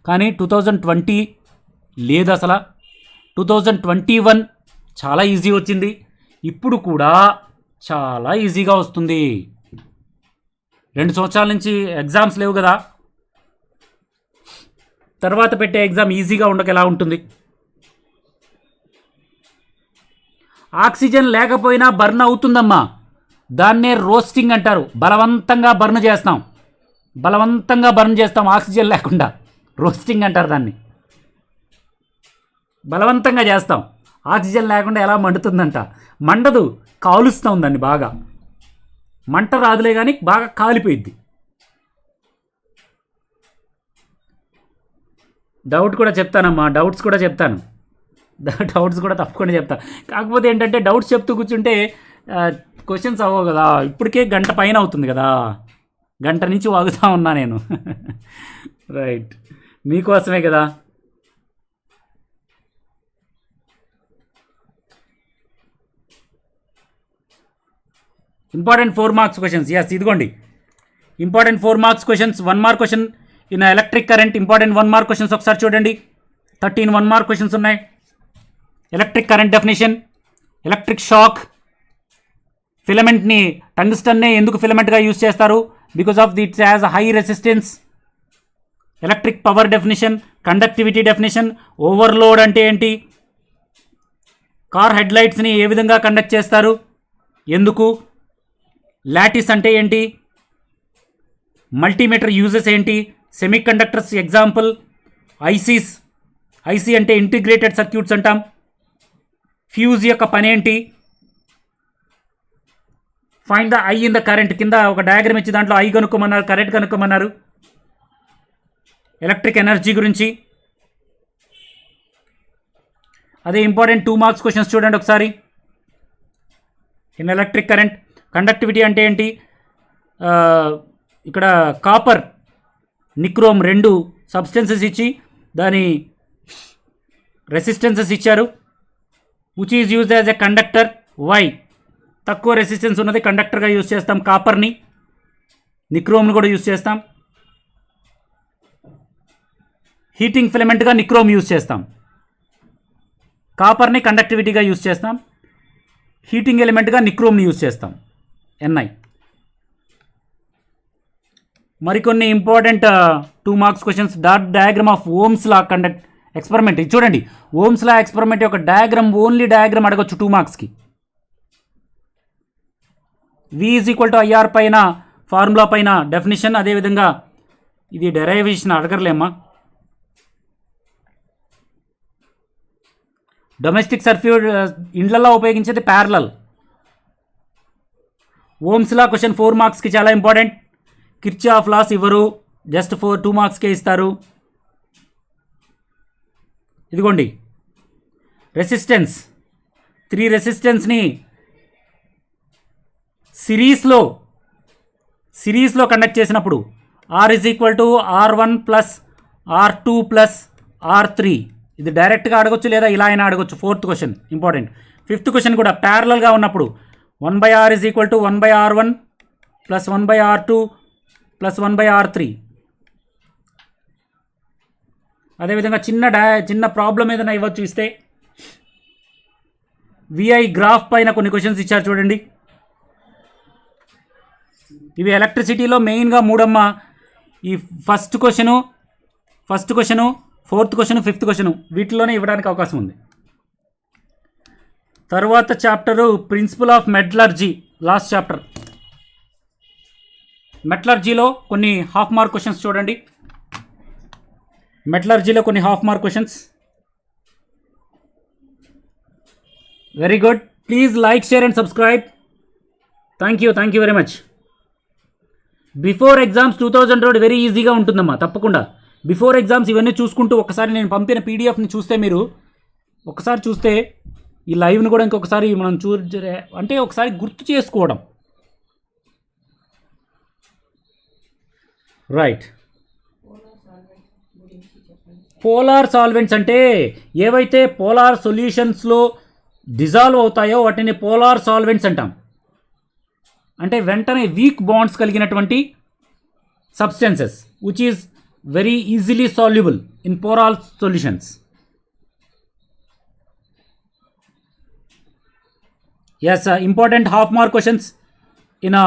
కానీ 2020 లేదు అసలు. 2021 చాలా ఈజీ వచ్చింది, ఇప్పుడు కూడా చాలా ఈజీగా వస్తుంది. 2 సంవత్సరాల నుంచి ఎగ్జామ్స్ లేవు కదా, తర్వాత పెట్టే ఎగ్జామ్ ఈజీగా ఉండక ఎలా ఉంటుంది? ఆక్సిజన్ లేకపోయినా బర్న్ అవుతుందమ్మా, దాన్నే రోస్టింగ్ అంటారు. బలవంతంగా బర్న్ చేస్తాం ఆక్సిజన్ లేకుండా, రోస్టింగ్ అంటారు దాన్ని. బలవంతంగా చేస్తాం, ఆక్సిజన్ లేకుండా ఎలా మండుతుందంట? మండదు, కాలుస్తాం దాన్ని బాగా. మంట రాదులే కానీ బాగా కాలిపోయిద్ది. డౌట్ కూడా చెప్తానమ్మా, డౌట్స్ కూడా తప్పకుండా చెప్తాను. కాకపోతే ఏంటంటే డౌట్స్ చెప్తూ కూర్చుంటే క్వశ్చన్స్ అవ్వవు కదా. ఇప్పటికే గంట పైన అవుతుంది కదా, గంట నుంచి వాగుతూ ఉన్నా నేను. రైట్, మీకోసమే కదా. Important 4 marks questions. ఎస్, ఇదిగోండి important 4 marks questions. 1 mark question in electric current, important 1 mark questions ఒకసారి చూడండి. 13 1 మార్క్ క్వశ్చన్స్ ఉన్నాయి. Electric current definition, electric shock, ఫిలమెంట్ని టంగ్స్టన్నే ఎందుకు ఫిలమెంట్గా యూజ్ చేస్తారు? Because of its has high resistance. Electric power definition, conductivity definition, overload అంటే ఏంటి, కార్ హెడ్లైట్స్ని ఏ విధంగా కండక్ట్ చేస్తారు, ఎందుకు, లాటిస్ అంటే ఏంటి, మల్టీమీటర్ యూజెస్ ఏంటి, సెమీ కండక్టర్స్ ఎగ్జాంపుల్, ఐసీ అంటే ఇంటిగ్రేటెడ్ సర్క్యూట్స్ అంటాం, ఫ్యూజ్ యొక్క పని ఏంటి, find the I in the current, కింద ఒక డయాగ్రామ్ ఇచ్చి దాంట్లో ఐ కనుక్కోమన్నారు, కరెంట్ కనుక్కోమన్నారు. ఎలక్ట్రిక్ ఎనర్జీ గురించి. అదే ఇంపార్టెంట్ 2 మార్క్స్ క్వశ్చన్స్ చూడండి ఒకసారి. ఇన్ ఎలక్ట్రిక్ కరెంట్, కండక్టివిటీ అంటే ఏంటి, ఇక్కడ కాపర్ నిక్రోమ్ 2 సబ్స్టెన్సెస్ ఇచ్చి దాని రెసిస్టెన్సెస్ ఇచ్చారు. Which is used as a conductor, why, తక్కువ రెసిస్టెన్స్ ఉన్నది కండక్టర్గా యూజ్ చేస్తాం కాపర్ని, నిక్రోమ్ని కూడా యూజ్ చేస్తాం. హీటింగ్ ఫిలమెంట్గా నిక్రోమ్ యూజ్ చేస్తాం, కాపర్ని కండక్టివిటీగా యూజ్ చేస్తాం, హీటింగ్ ఎలిమెంట్గా నిక్రోమ్ని యూజ్ చేస్తాం, ఎన్ఐ. మరికొన్ని important 2 marks questions. Diagram of Ohm's law conduct experiment, ఇది చూడండి. ఓమ్స్ లా ఎక్స్పెరిమెంట్ యొక్క డయాగ్రామ్, ఓన్లీ డయాగ్రామ్ అడగొచ్చు 2 మార్క్స్కి. V is equal to IR పైన ఫార్ములా పైన డెఫినేషన్, అదేవిధంగా ఇది డెరైవేషన్ అడగర్లేమ్మా. డొమెస్టిక్ సర్క్యూట్ ఇండ్లలో ఉపయోగించేది ప్యారలల్. ఓమ్స్ లా క్వశ్చన్ 4 మార్క్స్కి చాలా ఇంపార్టెంట్. కిర్చాఫ్ లాస్ ఇవ్వరు, జస్ట్ 2 మార్క్స్కే ఇస్తారు. ఇదిగోండి రెసిస్టెన్స్, 3 రెసిస్టెన్స్ని సిరీస్లో కండక్ట్ చేసినప్పుడు R is equal to R1 plus R2 plus R3. ఇది డైరెక్ట్గా అడగొచ్చు లేదా ఇలా అయినా అడగొచ్చు. 4th question important. 5th question కూడా ప్యారలల్గా ఉన్నప్పుడు 1/R is equal to 1/R1 plus 1/R2 plus 1/R3. అదేవిధంగా చిన్న ప్రాబ్లం ఏదైనా ఇవ్వచ్చు ఇస్తే. VI గ్రాఫ్ పైన కొన్ని క్వశ్చన్స్ ఇచ్చారు చూడండి. ఇవి ఎలక్ట్రిసిటీలో మెయిన్గా 3 అమ్మా. ఈ first question, 4th question, 5th question వీటిలోనే ఇవ్వడానికి అవకాశం ఉంది. తర్వాత chapter principle of metallurgy, last chapter. మెటలర్జీలో కొన్ని హాఫ్ మార్క్ క్వశ్చన్స్ చూడండి. మెటలర్జీలో కొన్ని half mark questions. Very good. Please like, share and subscribe. Thank you very much. Before exams 2000 very ఈజీగా ఉంటుందమ్మా, తప్పకుండా. బిఫోర్ ఎగ్జామ్స్ ఇవన్నీ చూసుకుంటూ ఒకసారి నేను పంపిన పీడిఎఫ్ని చూస్తే, మీరు ఒకసారి చూస్తే ఈ లైవ్ని కూడా ఇంకొకసారి మనం అంటే ఒకసారి గుర్తు చేసుకోవడం. రైట్, పోలార్ సాల్వెంట్స్ అంటే ఏవైతే పోలార్ సొల్యూషన్స్లో డిజాల్వ్ అవుతాయో వాటిని పోలార్ సాల్వెంట్స్ అంటాం. అంటే వెంటనే వీక్ బాండ్స్ కలిగినటువంటి substances which is very easily soluble in polar solutions. Yes, important half mark questions in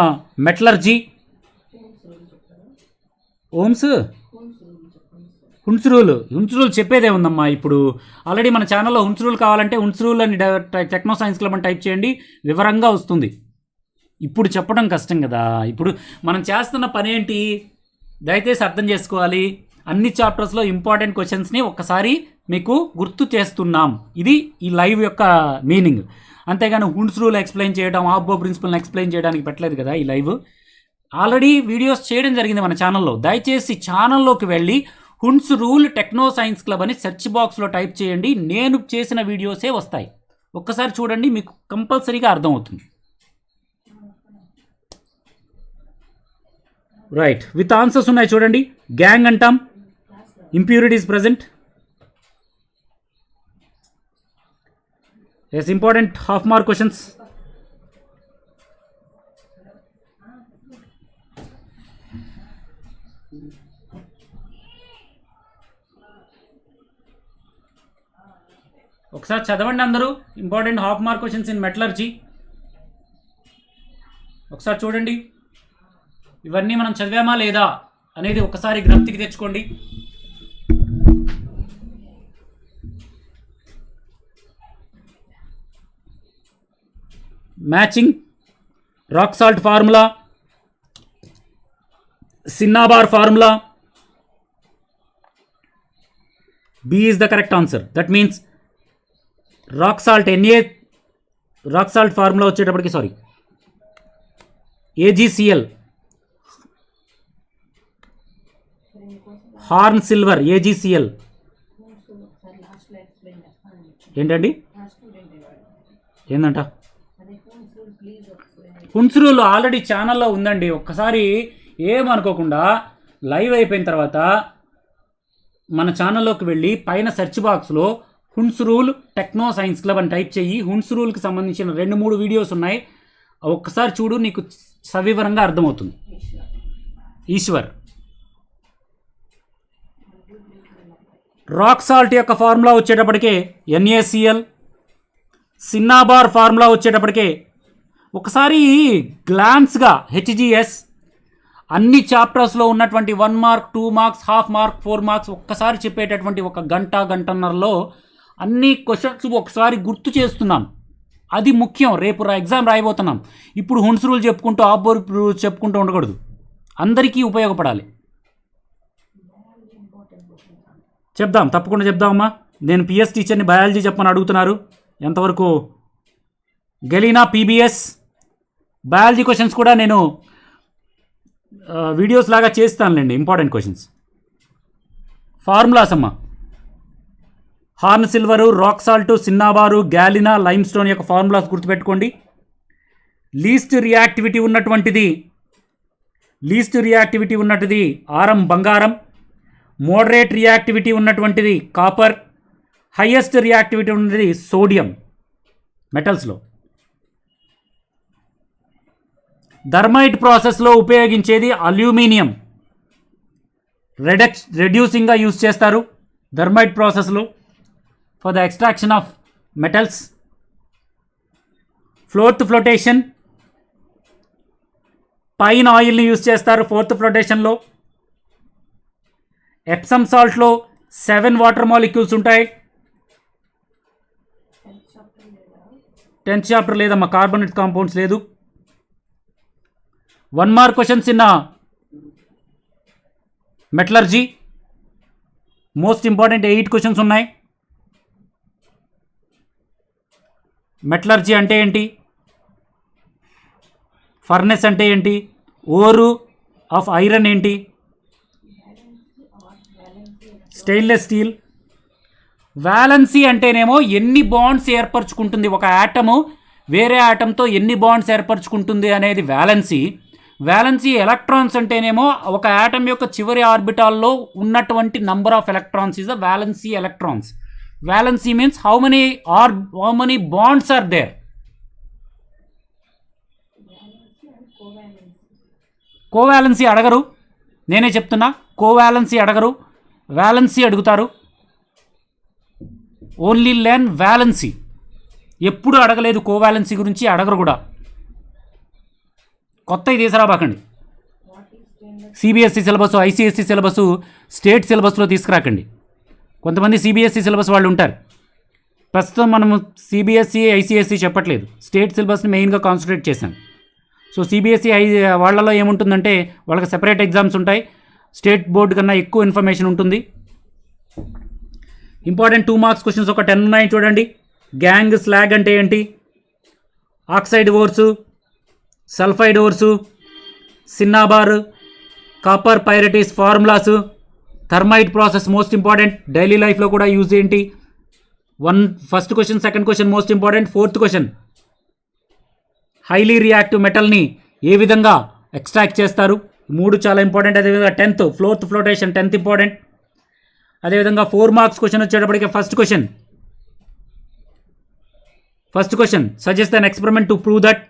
metallurgy. Ohm's Hund's rule చెప్పేదే ఉందమ్మా. ఇప్పుడు ఆల్రెడీ మన ఛానల్లో హున్స్ రూల్ కావాలంటే హున్స్ రూల్ అని టెక్నో సైన్స్ క్లబ్ అని టైప్ చేయండి, వివరంగా వస్తుంది. ఇప్పుడు చెప్పడం కష్టం కదా. ఇప్పుడు మనం చేస్తున్న పని ఏంటి, దయచేసి అర్థం చేసుకోవాలి. అన్ని చాప్టర్స్లో ఇంపార్టెంట్ క్వశ్చన్స్ని ఒక్కసారి మీకు గుర్తు చేస్తున్నాం. ఇది ఈ లైవ్ యొక్క మీనింగ్. అంతేగాని హున్స్ రూల్ ఎక్స్ప్లెయిన్ చేయడం, ఆబ్బో ప్రిన్సిపల్ని ఎక్స్ప్లెయిన్ చేయడానికి పెట్టలేదు కదా ఈ లైవ్. ఆల్రెడీ వీడియోస్ చేయడం జరిగింది మన ఛానల్లో. దయచేసి ఛానల్లోకి వెళ్ళి Hund's rule techno science club అని సెర్చ్ బాక్స్లో టైప్ చేయండి. నేను చేసిన వీడియోసే వస్తాయి. ఒక్కసారి చూడండి, మీకు కంపల్సరీగా అర్థమవుతుంది. రైట్, విత్ ఆన్సర్స్ ఉన్నాయి చూడండి. గ్యాంగ్ అంటాం, impurities present. Yes, important half mark questions. ఒకసారి చదవండి అందరూ. Important half mark questions in metallurgy. ఒకసారి చూడండి, ఇవన్నీ మనం చదివామా లేదా అనేది ఒకసారి జ్ఞప్తికి తెచ్చుకోండి. Matching rock salt formula, cinnabar formula. B is the correct answer. That means rock salt rock salt formula వచ్చేటప్పటికి AgCl, హార్న్ సిల్వర్, AgCl. ఏంటండి, ఏందంట? హున్స్ రూల్ ఆల్రెడీ ఛానల్లో ఉందండి. ఒక్కసారి ఏమనుకోకుండా లైవ్ అయిపోయిన తర్వాత మన ఛానల్లోకి వెళ్ళి పైన సెర్చ్ బాక్స్లో Hund's rule techno science club అని టైప్ చేయి. హున్స్ రూల్కి సంబంధించిన 2-3 వీడియోస్ ఉన్నాయి. ఒక్కసారి చూడు, నీకు సవివరంగా అర్థమవుతుంది. ఈశ్వర్, రాక్ సాల్ట్ యొక్క ఫార్ములా వచ్చేటప్పటికే NaCl, సిన్నాబార్ ఫార్ములా వచ్చేటప్పటికే ఒకసారి గ్లాన్స్గా HGS, అన్ని చాప్టర్స్లో ఉన్నటువంటి 1 mark, 2 marks, half mark, 4 marks ఒక్కసారి చెప్పేటటువంటి ఒక గంటన్నరలో అన్ని క్వశ్చన్స్ ఒకసారి గుర్తు చేస్తున్నాం. అది ముఖ్యం. రేపు ఎగ్జామ్ రాయబోతున్నాం. ఇప్పుడు హున్స్ రూల్ చెప్పుకుంటూ ఆబ్బోర్ చెప్పుకుంటూ ఉండకూడదు. అందరికీ ఉపయోగపడాలి. చెప్దాం, తప్పకుండా చెప్దామమ్మా. నేను PS టీచర్ని బయాలజీ చెప్పమని అడుగుతున్నారు. ఎంతవరకు? గెలీనా PBS బయాలజీ క్వశ్చన్స్ కూడా నేను వీడియోస్ లాగా చేస్తానులేండి. Important questions. ఫార్ములాస్ అమ్మా, horn silver, rock salt, cinnabar, galena, limestone యొక్క ఫార్ములాస్ గుర్తుపెట్టుకోండి. లీస్ట్ రియాక్టివిటీ ఉన్నటిది ఆరం బంగారం, మోడరేట్ రియాక్టివిటీ ఉన్నటువంటిది కాపర్, హైయెస్ట్ రియాక్టివిటీ ఉన్నది సోడియం మెటల్స్లో. థర్మైట్ ప్రాసెస్లో ఉపయోగించేది అల్యూమినియం. రెడ్యూసింగ్గా యూజ్ చేస్తారు థర్మైట్ ప్రాసెస్లో for the extraction of metals. Flotation, pine ఆయిల్ని యూజ్ చేస్తారు ఫోర్త్ ఫ్లోటేషన్లో. ఎప్సమ్ సాల్ట్లో 7 వాటర్ మాలిక్యూల్స్ ఉంటాయి. 10th చాప్టర్ లేదమ్మా, కార్బోనేట్ కాంపౌండ్స్ లేదు. 1 mark questions in metallurgy. Most important 8 questions ఉన్నాయి. మెటలర్జీ అంటే ఏంటి? ఫర్నెస్ అంటే ఏంటి? ఓరు ఆఫ్ ఐరన్ ఏంటి? Stainless steel. వ్యాలెన్సీ అంటేనేమో ఎన్ని బాండ్స్ ఏర్పరచుకుంటుంది ఒక యాటము వేరే యాటంతో ఎన్ని బాండ్స్ ఏర్పరచుకుంటుంది అనేది వ్యాలెన్సీ. వ్యాలెన్సీ ఎలక్ట్రాన్స్ అంటేనేమో ఒక యాటమ్ యొక్క చివరి ఆర్బిటాల్లో ఉన్నటువంటి number of electrons is the valency electrons. Valency means how many bonds are there. Covalency అడగరు, నేనే చెప్తున్నా. కోవాలెన్సీ అడగరు, వ్యాలెన్సీ అడుగుతారు. Only learn valency. ఎప్పుడు అడగలేదు కోవాలెన్సీ గురించి, అడగరు కూడా. కొత్త ఇది తీసుకురాబాకండి. CBSE syllabus, ICSE syllabus state సిలబస్లో తీసుకురాకండి. కొంతమంది సిబిఎస్ఈ సిలబస్ వాళ్ళు ఉంటారు. ప్రస్తుతం మనము సిబిఎస్ఈ ఐసిఎస్ఈ చెప్పట్లేదు, స్టేట్ సిలబస్ని మెయిన్గా కాన్సన్ట్రేట్ చేశాం. సో సిబిఎస్ఈ వాళ్ళలో ఏముంటుందంటే వాళ్ళకి సెపరేట్ ఎగ్జామ్స్ ఉంటాయి, స్టేట్ బోర్డు కన్నా ఎక్కువ ఇన్ఫర్మేషన్ ఉంటుంది. ఇంపార్టెంట్ 2 మార్క్స్ క్వశ్చన్స్ ఒక 10 ఉన్నాయి చూడండి. గ్యాంగ్ స్లాగ్ అంటే ఏంటి, oxide ores, sulphide ores, cinnabar, copper pyrites formulas, thermite process most important, daily లైఫ్లో కూడా యూజ్ ఏంటి. First question, second question most important. Fourth question, highly reactive మెటల్ని ఏ విధంగా ఎక్స్ట్రాక్ట్ చేస్తారు, 3 చాలా ఇంపార్టెంట్. అదేవిధంగా 10th ఫ్లోటేషన్ 10th ఇంపార్టెంట్. అదేవిధంగా 4 మార్క్స్ క్వశ్చన్ వచ్చేటప్పటికి first question suggest an experiment to prove that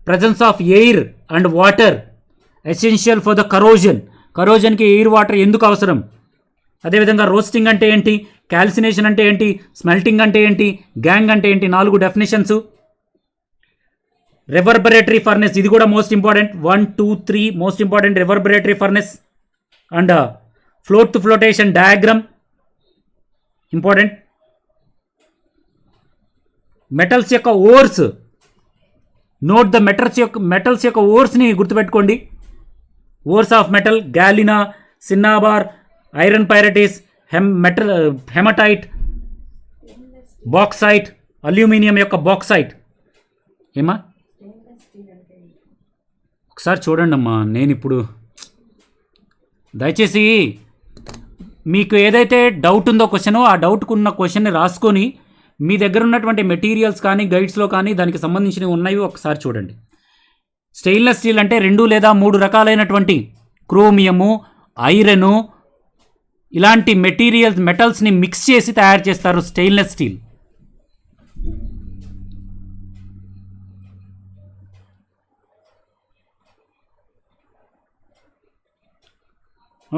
presence of air and water essential for the కరోజన్కి air water ఎందుకు అవసరం. అదేవిధంగా రోస్టింగ్ అంటే ఏంటి, క్యాల్సినేషన్ అంటే ఏంటి, స్మెల్టింగ్ అంటే ఏంటి, గ్యాంగ్ అంటే ఏంటి, 4 డెఫినేషన్స్. రివర్బరేటరీ ఫర్నెస్, ఇది కూడా most important. 1, 2, 3 most important. Reverberatory furnace and float to flotation diagram important. Metals యొక్క ఓర్స్, నోట్ ద మెటల్స్ యొక్క ఓర్స్ని గుర్తుపెట్టుకోండి. Ores of metal, galena, cinnabar, iron pyrites, haematite, bauxite, aluminium యొక్క bauxite. ఏమా ఒకసారి చూడండి అమ్మా. నేను ఇప్పుడు దయచేసి మీకు ఏదైతే డౌట్ ఉందో క్వశ్చన్, ఆ డౌట్కు ఉన్న క్వశ్చన్ని రాసుకొని మీ దగ్గర ఉన్నటువంటి మెటీరియల్స్ కానీ గైడ్స్లో కానీ దానికి సంబంధించినవి ఉన్నాయి ఒకసారి చూడండి. స్టెయిన్లెస్ స్టీల్ అంటే 2 లేదా 3 రకాలైనటువంటి క్రోమియము, ఐరను ఇలాంటి మెటల్స్ని మిక్స్ చేసి తయారు చేస్తారు స్టెయిన్లెస్ స్టీల్.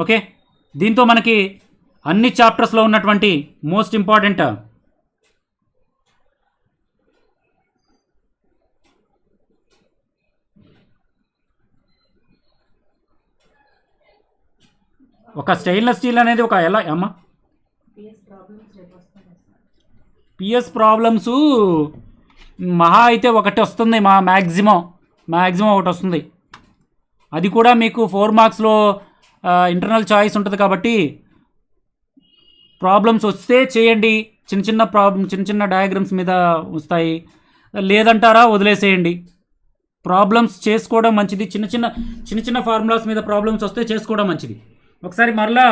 ఓకే, దీంతో మనకి అన్ని చాప్టర్స్లో ఉన్నటువంటి మోస్ట్ ఇంపార్టెంట్ ఒక స్టెయిన్లెస్ స్టీల్ అనేది ఒక ఎలా అమ్మా పిఎస్ ప్రాబ్లమ్స్ మహా అయితే ఒకటి వస్తుంది, మ్యాక్సిమం ఒకటి వస్తుంది. అది కూడా మీకు 4 మార్క్స్లో ఇంటర్నల్ చాయిస్ ఉంటుంది కాబట్టి ప్రాబ్లమ్స్ వస్తే చేయండి. చిన్న చిన్న డయాగ్రామ్స్ మీద వస్తాయి, లేదంటారా వదిలేసేయండి. ప్రాబ్లమ్స్ చేసుకోవడం మంచిది. చిన్న చిన్న ఫార్ములాస్ మీద ప్రాబ్లమ్స్ వస్తే చేసుకోవడం మంచిది. ఒకసారి మరలా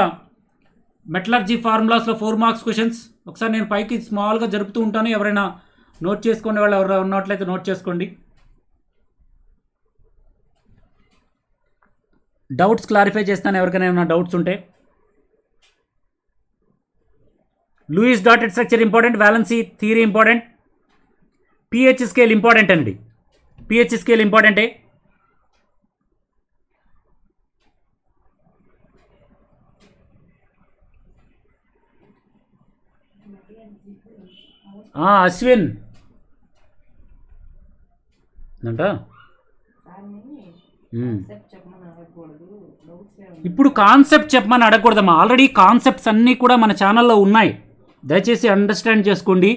మెటలర్జీ ఫార్ములాస్లో 4 మార్క్స్ క్వశ్చన్స్ ఒకసారి నేను పైకి స్మాల్గా జరుపుతూ ఉంటాను. ఎవరైనా నోట్ చేసుకోండి, వాళ్ళు ఎవరైనా ఉన్నట్లయితే నోట్ చేసుకోండి. డౌట్స్ క్లారిఫై చేస్తాను ఎవరికైనా ఏమైనా డౌట్స్ ఉంటే. Lewis dotted structure important, valency theory important, pH scale important అండి. పిహెచ్ స్కేల్ ఇంపార్టెంటే. అశ్విన్ అంట ఇప్పుడు కాన్సెప్ట్ చెప్పమని అడగకూడదమ్మా. ఆల్రెడీ కాన్సెప్ట్స్ అన్నీ కూడా మన ఛానల్లో ఉన్నాయి, దయచేసి అండర్స్టాండ్ చేసుకోండి.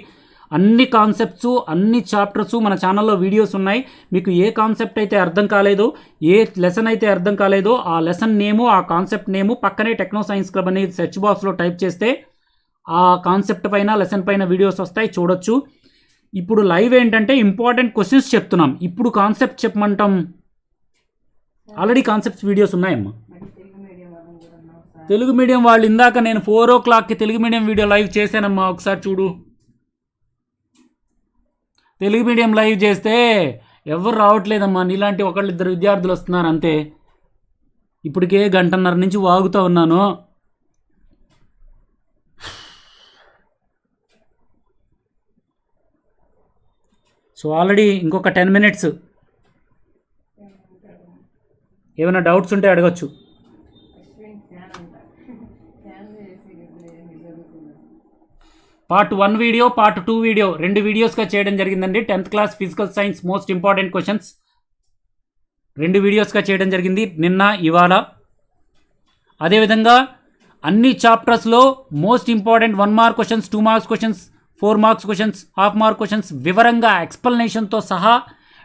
అన్ని కాన్సెప్ట్స్, అన్ని చాప్టర్స్ మన ఛానల్లో వీడియోస్ ఉన్నాయి. మీకు ఏ కాన్సెప్ట్ అయితే అర్థం కాలేదో, ఏ లెసన్ అయితే అర్థం కాలేదో ఆ లెసన్ నేము, ఆ కాన్సెప్ట్ నేము పక్కనే టెక్నో సైన్స్ క్లబ్ అనేది సెర్చ్ బాక్స్లో టైప్ చేస్తే ఆ కాన్సెప్ట్ పైన, లెసన్ పైన వీడియోస్ వస్తాయి, చూడొచ్చు. ఇప్పుడు లైవ్ ఏంటంటే ఇంపార్టెంట్ క్వశ్చన్స్ చెప్తున్నాం. ఇప్పుడు కాన్సెప్ట్ చెప్పమంటాం, ఆల్రెడీ కాన్సెప్ట్స్ వీడియోస్ ఉన్నాయమ్మా. తెలుగు మీడియం వాళ్ళు ఇందాక నేను 4 o'clockకి తెలుగు మీడియం వీడియో లైవ్ చేశానమ్మా, ఒకసారి చూడు. తెలుగు మీడియం లైవ్ చేస్తే ఎవరు రావట్లేదమ్మా, నీలాంటి ఒకళ్ళిద్దరు విద్యార్థులు వస్తున్నారు అంతే. ఇప్పటికే గంటన్నర నుంచి వాగుతూ ఉన్నాను. సో ఆల్రెడీ ఇంకొక 10 minutes. ఏమైనా డౌట్స్ ఉంటే అడగచ్చు. పార్ట్ 1 వీడియో, పార్ట్ 2 వీడియో 2 వీడియోస్గా చేయడం జరిగిందండి. 10th class physical science most important questions 2 వీడియోస్గా చేయడం జరిగింది, నిన్న ఇవాళ. అదేవిధంగా అన్ని చాప్టర్స్లో most important 1 mark questions, 2 marks questions, 4 marks questions, half mark questions వివరంగా ఎక్స్ప్లెనేషన్తో సహా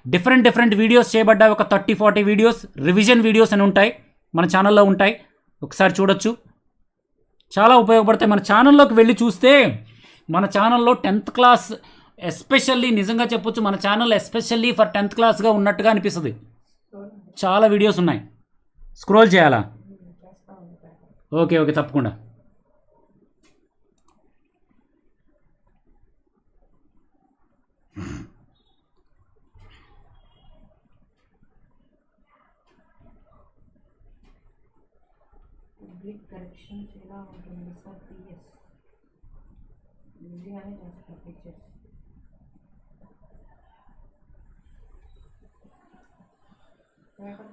డిఫరెంట్ వీడియోస్ చేయబడ్డాయి. ఒక 30-40 వీడియోస్, రివిజన్ వీడియోస్ అని ఉంటాయి మన ఛానల్లో ఉంటాయి, ఒకసారి చూడొచ్చు, చాలా ఉపయోగపడతాయి. మన ఛానల్లోకి వెళ్ళి చూస్తే మన ఛానల్లో 10th క్లాస్ ఎస్పెషల్లీ, నిజంగా చెప్పొచ్చు మన ఛానల్ ఎస్పెషల్లీ ఫర్ 10th క్లాస్గా ఉన్నట్టుగా అనిపిస్తుంది. చాలా వీడియోస్ ఉన్నాయి. స్క్రోల్ చేయాలా? ఓకే తప్పకుండా.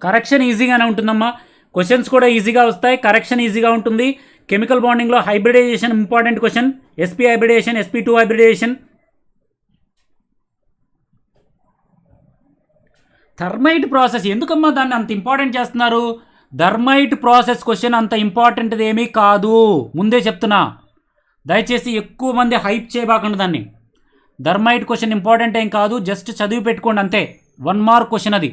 కరెక్షన్ ఈజీగానే ఉంటుందమ్మా, క్వశ్చన్స్ కూడా ఈజీగా వస్తాయి, కరెక్షన్ ఈజీగా ఉంటుంది. కెమికల్ బాండింగ్లో hybridization important question, sp hybridization, sp2 hybridization. Thermite process ఎందుకమ్మా దాన్ని అంత ఇంపార్టెంట్ చేస్తున్నారు? థర్మైట్ ప్రాసెస్ క్వశ్చన్ అంత ఇంపార్టెంట్ది ఏమీ కాదు, ముందే చెప్తున్నా. దయచేసి ఎక్కువ మంది హైప్ చేయబాకండి దాన్ని. థర్మైట్ క్వశ్చన్ ఇంపార్టెంట్ ఏం కాదు, జస్ట్ చదివి పెట్టుకోండి అంతే. 1 mark క్వశ్చన్ అది,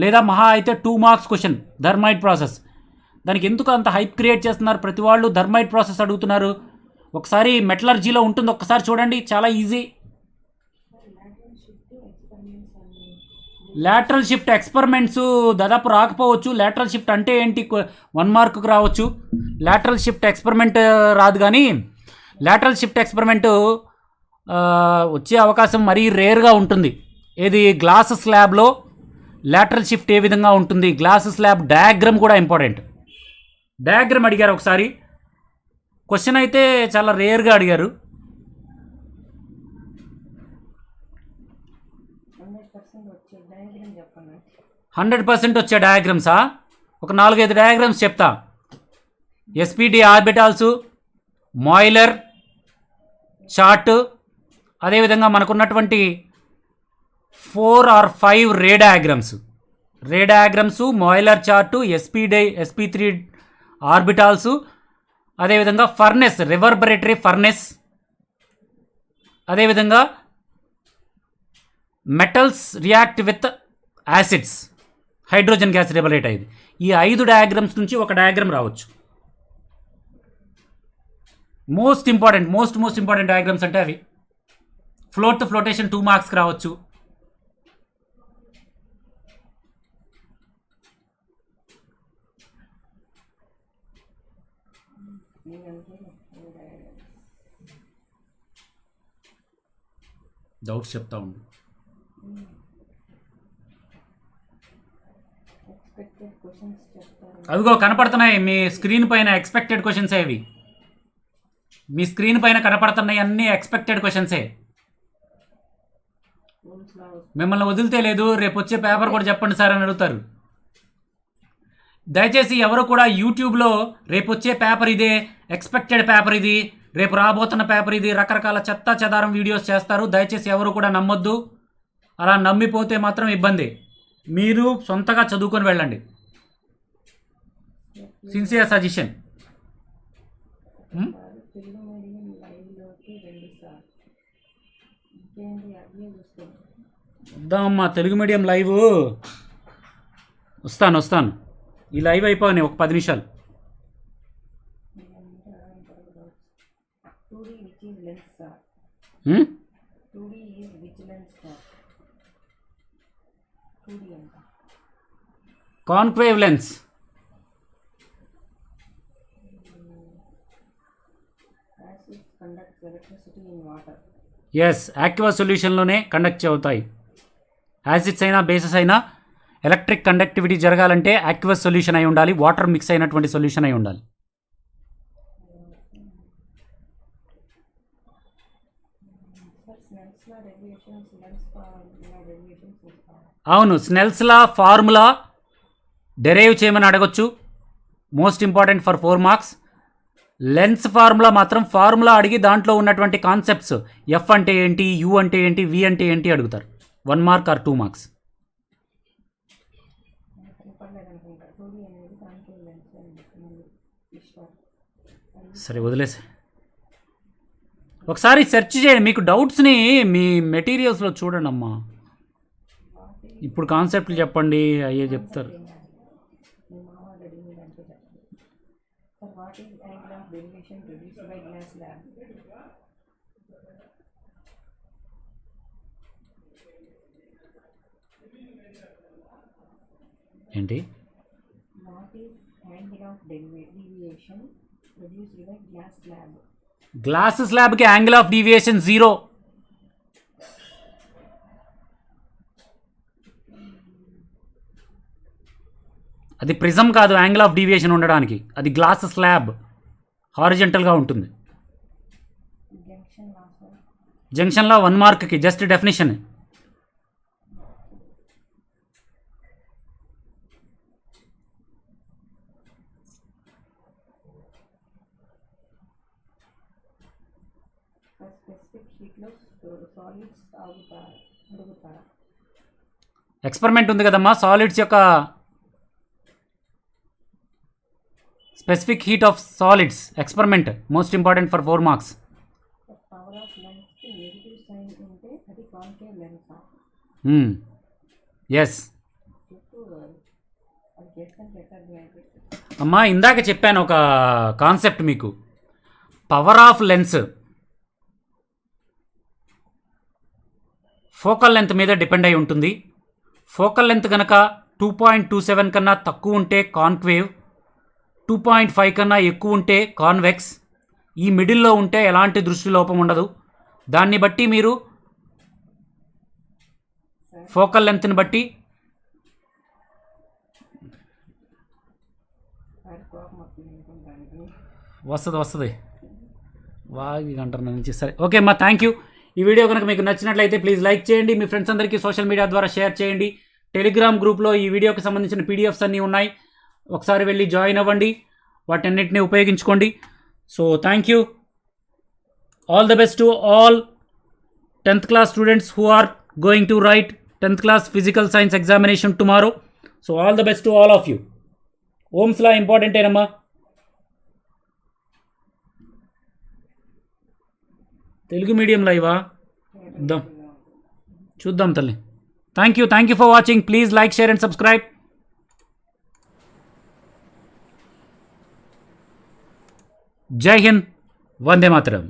లేదా మహా అయితే 2 marks క్వశ్చన్ థర్మైట్ ప్రాసెస్. దానికి ఎందుకు అంత హైప్ క్రియేట్ చేస్తున్నారు? ప్రతి వాళ్ళు థర్మైట్ ప్రాసెస్ అడుగుతున్నారు. ఒకసారి మెటలర్జీలో ఉంటుంది, ఒక్కసారి చూడండి, చాలా ఈజీ. లాటరల్ షిఫ్ట్ ఎక్స్పెరిమెంట్స్ దాదాపు రాకపోవచ్చు. లాటరల్ షిఫ్ట్ అంటే ఏంటి 1 markకు రావచ్చు. లాటరల్ షిఫ్ట్ ఎక్స్పెరిమెంట్ రాదు, కానీ లాటరల్ షిఫ్ట్ ఎక్స్పెరిమెంట్ వచ్చే అవకాశం మరీ రేర్గా ఉంటుంది. ఏది గ్లాస్ స్లాబ్లో లాటరల్ షిఫ్ట్ ఏ విధంగా ఉంటుంది, గ్లాస్ స్లాబ్ డయాగ్రామ్ కూడా ఇంపార్టెంట్. డయాగ్రామ్ అడిగారు ఒకసారి, క్వశ్చన్ అయితే చాలా రేర్గా అడిగారు. 100% వచ్చే డయాగ్రామ్సా? ఒక 4-5 డయాగ్రామ్స్ చెప్తా. ఎస్పీడి ఆర్బిటాల్స్, మాయిలర్ చార్ట్, అదేవిధంగా మనకున్నటువంటి 4 or 5 ray diagrams, Moeller chart, sp3 orbitals, అదేవిధంగా ఫర్నెస్, రివర్బరేటరీ ఫర్నెస్, అదేవిధంగా metals react with acids, hydrogen gas liberate అయ్యేది. ఈ 5 డయాగ్రామ్స్ నుంచి ఒక డయాగ్రామ్ రావచ్చు. మోస్ట్ ఇంపార్టెంట్ డయాగ్రామ్స్ అంటే అవి. ఫ్లోటేషన్ 2 marksకి రావచ్చు. డౌట్స్ చెప్తా ఉండు. అవిగో కనపడుతున్నాయి మీ స్క్రీన్ పైన, ఎక్స్పెక్టెడ్ క్వశ్చన్సే అవి. మీ స్క్రీన్ పైన కనపడుతున్నాయి అన్నీ ఎక్స్పెక్టెడ్ క్వశ్చన్సే. మిమ్మల్ని వదిలితే లేదు, రేపు వచ్చే పేపర్ కూడా చెప్పండి సార్ అని అడుగుతారు. దయచేసి ఎవరు కూడా యూట్యూబ్లో రేపు వచ్చే పేపర్ ఇదే, ఎక్స్పెక్టెడ్ పేపర్ ఇది, రేపు రాబోతున్న పేపర్ ఇది, రకరకాల చెత్త చెదారం వీడియోస్ చేస్తారు. దయచేసి ఎవరు కూడా నమ్మొద్దు. అలా నమ్మిపోతే మాత్రం ఇబ్బంది. మీరు సొంతగా చదువుకొని వెళ్ళండి. Sincere suggestion. వద్దామమ్మా తెలుగు మీడియం లైవ్. వస్తాను. ఈ లైవ్ అయిపోయి ఒక 10 నిమిషాలు. కాన్కేవ్ లెన్స్, ఎస్, ఆక్వా సొల్యూషన్లోనే కండక్ట్ అవుతాయి. యాసిడ్స్ అయినా బేసెస్ అయినా ఎలక్ట్రిక్ కండక్టివిటీ జరగాలంటే యాక్వస్ సొల్యూషన్ అయి ఉండాలి, వాటర్ మిక్స్ అయినటువంటి సొల్యూషన్ అయి ఉండాలి. అవును, స్నెల్స్ లా ఫార్ములా డెరైవ్ చేయమని అడగొచ్చు. Most important for 4 marks. Lens formula మాత్రం ఫార్ములా అడిగి దాంట్లో ఉన్నటువంటి కాన్సెప్ట్స్ ఎఫ్ అంటే ఏంటి, యూ అంటే ఏంటి, వి అంటే ఏంటి అడుగుతారు. 1 మార్క్ ఆర్ 2 మార్క్స్. సరే వదిలేసే. ఒకసారి సెర్చ్ చేయండి, మీకు డౌట్స్ని మీ మెటీరియల్స్లో చూడండి అమ్మా. ఇప్పుడు కాన్సెప్ట్లు చెప్పండి, అయ్యే చెప్తారు. ఏంటి గ్లాస్ స్లాబ్కి యాంగిల్ ఆఫ్ డీవియేషన్ 0. అది ప్రిజం కాదు యాంగిల్ ఆఫ్ డీవియేషన్ ఉండడానికి, అది గ్లాస్ స్లాబ్ హారిజెంటల్గా ఉంటుంది. జంక్షన్లో 1 మార్క్కి జస్ట్ డెఫినేషన్. ఎక్స్పెరిమెంట్ ఉంది కదమ్మా, సాలిడ్స్ యొక్క specific heat of solids experiment most important for 4 marks. Yes అమ్మా, ఇందాక చెప్పాను ఒక కాన్సెప్ట్ మీకు. Power of lens focal length మీద డిపెండ్ అయి ఉంటుంది. ఫోకల్ లెంత్ కనుక 2.27 కన్నా తక్కువ ఉంటే కాన్కేవ్, 2.5 కన్నా ఎక్కువ ఉంటే కాన్వెక్స్, ఈ మిడిల్లో ఉంటే ఎలాంటి దృష్టి లోపం ఉండదు. దాన్ని బట్టి మీరు ఫోకల్ లెంత్ని బట్టి వస్తుంది వాగి గంట నుంచి. సరే ఓకే అమ్మా, థ్యాంక్ యూ. ఈ వీడియో కనుక మీకు నచ్చినట్లయితే ప్లీజ్ లైక్ చేయండి, మీ ఫ్రెండ్స్ అందరికీ సోషల్ మీడియా ద్వారా షేర్ చేయండి. టెలిగ్రామ్ గ్రూప్లో ఈ వీడియోకి సంబంధించిన పీడిఎఫ్స్ అన్నీ ఉన్నాయి, ఒకసారి వెళ్ళి జాయిన్ అవ్వండి, వాటన్నిటిని ఉపయోగించుకోండి. So thank you. All the best to all 10th class students who are going to write 10th class physical science examination tomorrow. So all the best to all of you. Ohm's law important ఏనమ్మా. Telugu medium లైవా చూద్దాం తల్లి. Thank you for watching. Please like, share and subscribe. Jai Hind, Vande Mataram.